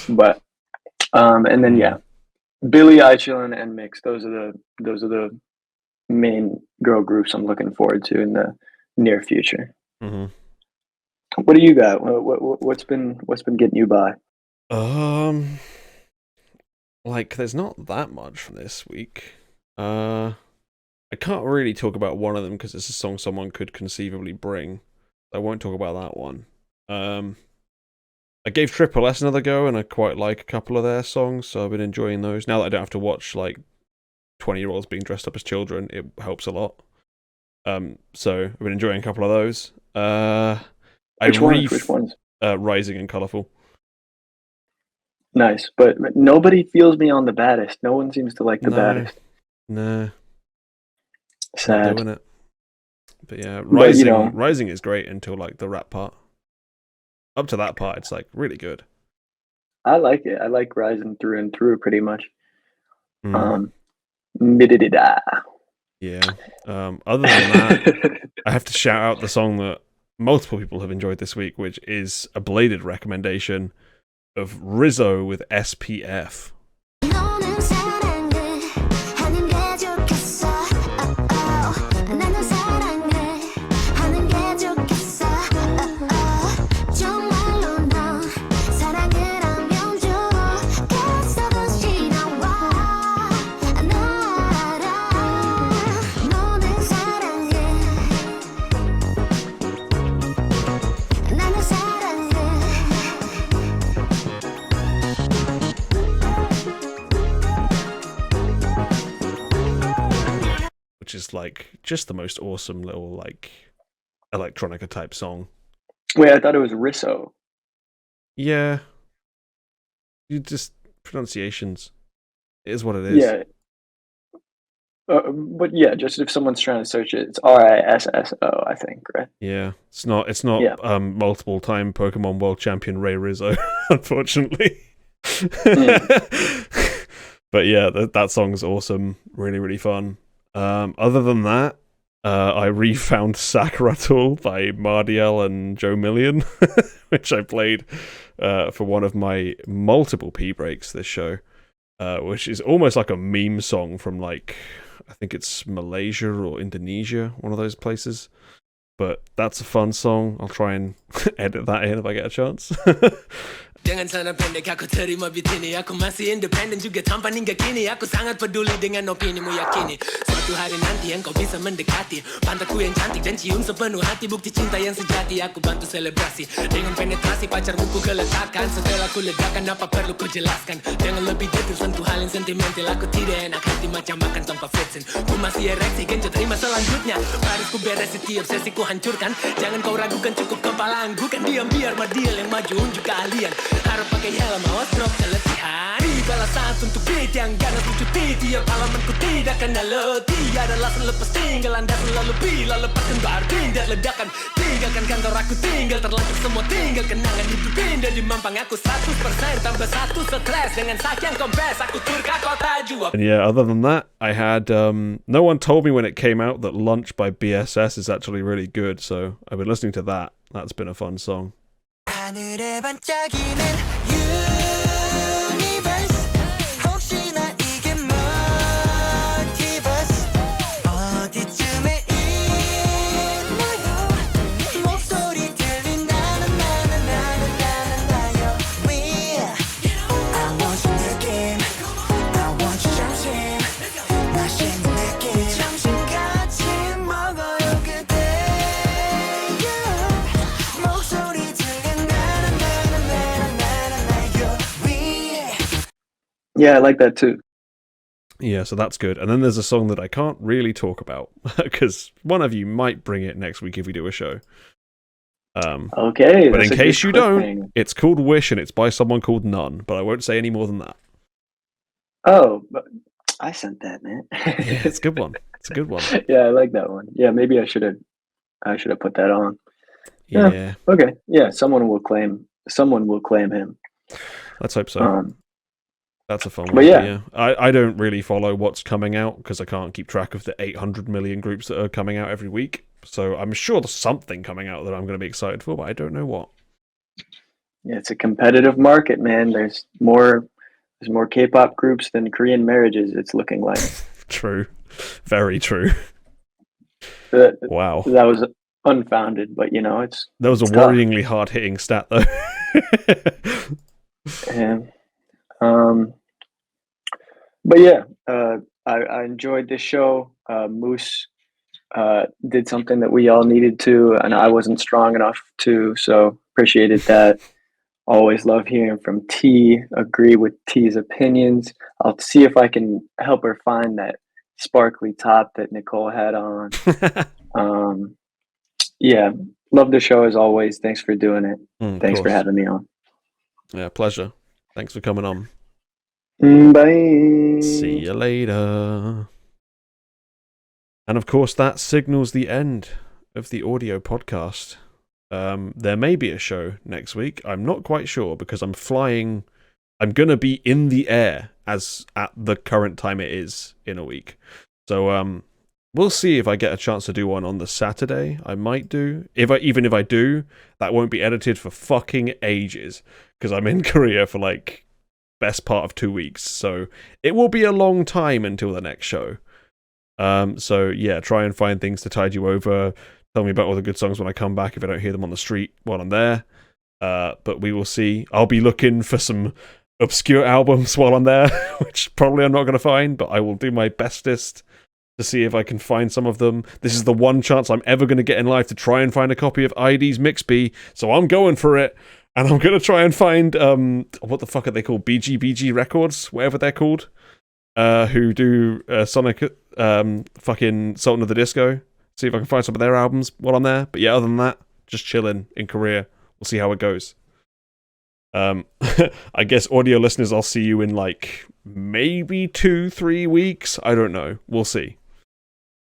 but and then yeah, Billy, iChillin', and Mix. Those are the main girl groups I'm looking forward to in the near future. What do you got? What's been getting you by? Like there's not that much from this week. I can't really talk about one of them because it's a song someone could conceivably bring. I won't talk about that one. I gave Triple S another go, and I quite like a couple of their songs, so I've been enjoying those. Now that I don't have to watch like 20-year-olds being dressed up as children, it helps a lot. So I've been enjoying a couple of those. Which ones? Rising and Colourful. Nice, but nobody feels me on the baddest. No one seems to like the baddest. No. Sad. Not doing it. But yeah, Rising is great until like the rap part. Up to that part, it's like really good. I like it. I like Rising through and through pretty much. Yeah. Other than that, I have to shout out the song that multiple people have enjoyed this week, which is a belated recommendation of Rizzo with SPF. 너는 사랑해 하는 게 좋겠어 나는 사랑해 하는 게 좋겠어 정말로 너 사랑을 하면 좋겠어 다시 나와 너 알아 너는 사랑해 나는 사랑해 Which is like just the most awesome little like electronica type song. Wait, I thought it was Risso. Yeah. You just pronunciations. It is what it is. Yeah. But yeah, just if someone's trying to search it, it's Risso, I think, right? Yeah. It's not Yeah. multiple time Pokemon World Champion Ray Rizzo, unfortunately. But yeah, that song's awesome. Really, really fun. Other than that, I refound Sakura Tool by Mardial and Joe Million, which I played for one of my multiple P breaks this show, which is almost like a meme song from like, I think it's Malaysia or Indonesia, one of those places. But that's a fun song. I'll try and edit that in if I get a chance. Jangan sana pendek aku terima bitini. Aku masih independen juga tanpa hingga kini. Aku sangat peduli dengan opinimu yakini. Suatu hari nanti engkau bisa mendekati pantatku yang cantik dan cium sepenuh hati. Bukti cinta yang sejati aku bantu selebrasi. Dengan penetrasi pacarmu ku geletakkan. Setelah ku ledakan apa perlu ku jelaskan. Jangan lebih detail sentuh hal yang sentimental. Aku tidak enak hati macam makan tanpa vetsin. Ku masih ereksi genjot terima selanjutnya. Baris ku beres setiap sesi ku hancurkan. Jangan kau ragukan cukup kepala anggukan. Diam biar Mardial yang maju unjuk keahlian. Harap pakai helm awas drop keletihan. Balas saat untuk beat yang ganas lucuti. Tiap halamanku tidak kena letih. Ada alasan lepas tinggal anda selalu bila lepaskan bar pindah ledakan. Tinggalkan kantor aku tinggal terlanjur semua tinggal kenangan hidup pindah di mampang aku 100% tambah 1 stres dengan saking kompes aku tur ke kota jua. And yeah, other than that, I had no one told me when it came out that Lunch by BSS is actually really good, so I've been listening to that. That's been a fun song. 하늘에 반짝이는 universe 혹시나 이게 multiverse 어디쯤에 있나요 목소리 들린 나는 나요 We I want you 느낌 I want you 점심 맛있는 느낌 점심같이 먹어요 그대여 목소리 Yeah, I like that too. Yeah, so that's good. And then there's a song that I can't really talk about because one of you might bring it next week if we do a show. Okay. But in that's a case good you don't, cliffhanger. it's called Wish and it's by someone called None, but I won't say any more than that. Oh, but I sent that, man. Yeah, it's a good one. It's a good one. Yeah, I like that one. Yeah, maybe I should have put that on. Yeah. Okay. Yeah, someone will claim him. Let's hope so. That's a fun one. But yeah. I don't really follow what's coming out because I can't keep track of the 800 million groups that are coming out every week. So I'm sure there's something coming out that I'm going to be excited for, but I don't know what. Yeah, it's a competitive market, man. There's more K-pop groups than Korean marriages, it's looking like. True. Very true. Wow. That was unfounded, but you know, it's That was a worryingly hard-hitting stat, though. Yeah. But yeah, I enjoyed this show. Moose did something that we all needed to, and I wasn't strong enough to, so appreciated that. Always love hearing from T. Agree with T's opinions. I'll see if I can help her find that sparkly top that Nicole had on. Yeah, love the show as always. Thanks for doing it. Thanks for having me on. Yeah, pleasure. Thanks for coming on. Bye. See you later. And of course, that signals the end of the audio podcast. There may be a show next week. I'm not quite sure because I'm flying. I'm going to be in the air as at the current time it is in a week. So we'll see if I get a chance to do one on the Saturday. I might do. Even if I do, that won't be edited for fucking ages because I'm in Korea for like best part of 2 weeks. So it will be a long time until the next show. So yeah, try and find things to tide you over. Tell me about all the good songs when I come back if I don't hear them on the street while I'm there. But we will see. I'll be looking for some obscure albums while I'm there, which probably I'm not going to find, but I will do my bestest to see if I can find some of them. This is the one chance I'm ever going to get in life to try and find a copy of ID's Mixby, so I'm going for it, and I'm going to try and find, what the fuck are they called? BG Records? Whatever they're called. Who do Sonic, fucking Sultan of the Disco. See if I can find some of their albums while I'm there. But yeah, other than that, just chilling in Korea. We'll see how it goes. I guess audio listeners, I'll see you in like maybe 2-3 weeks. I don't know. We'll see.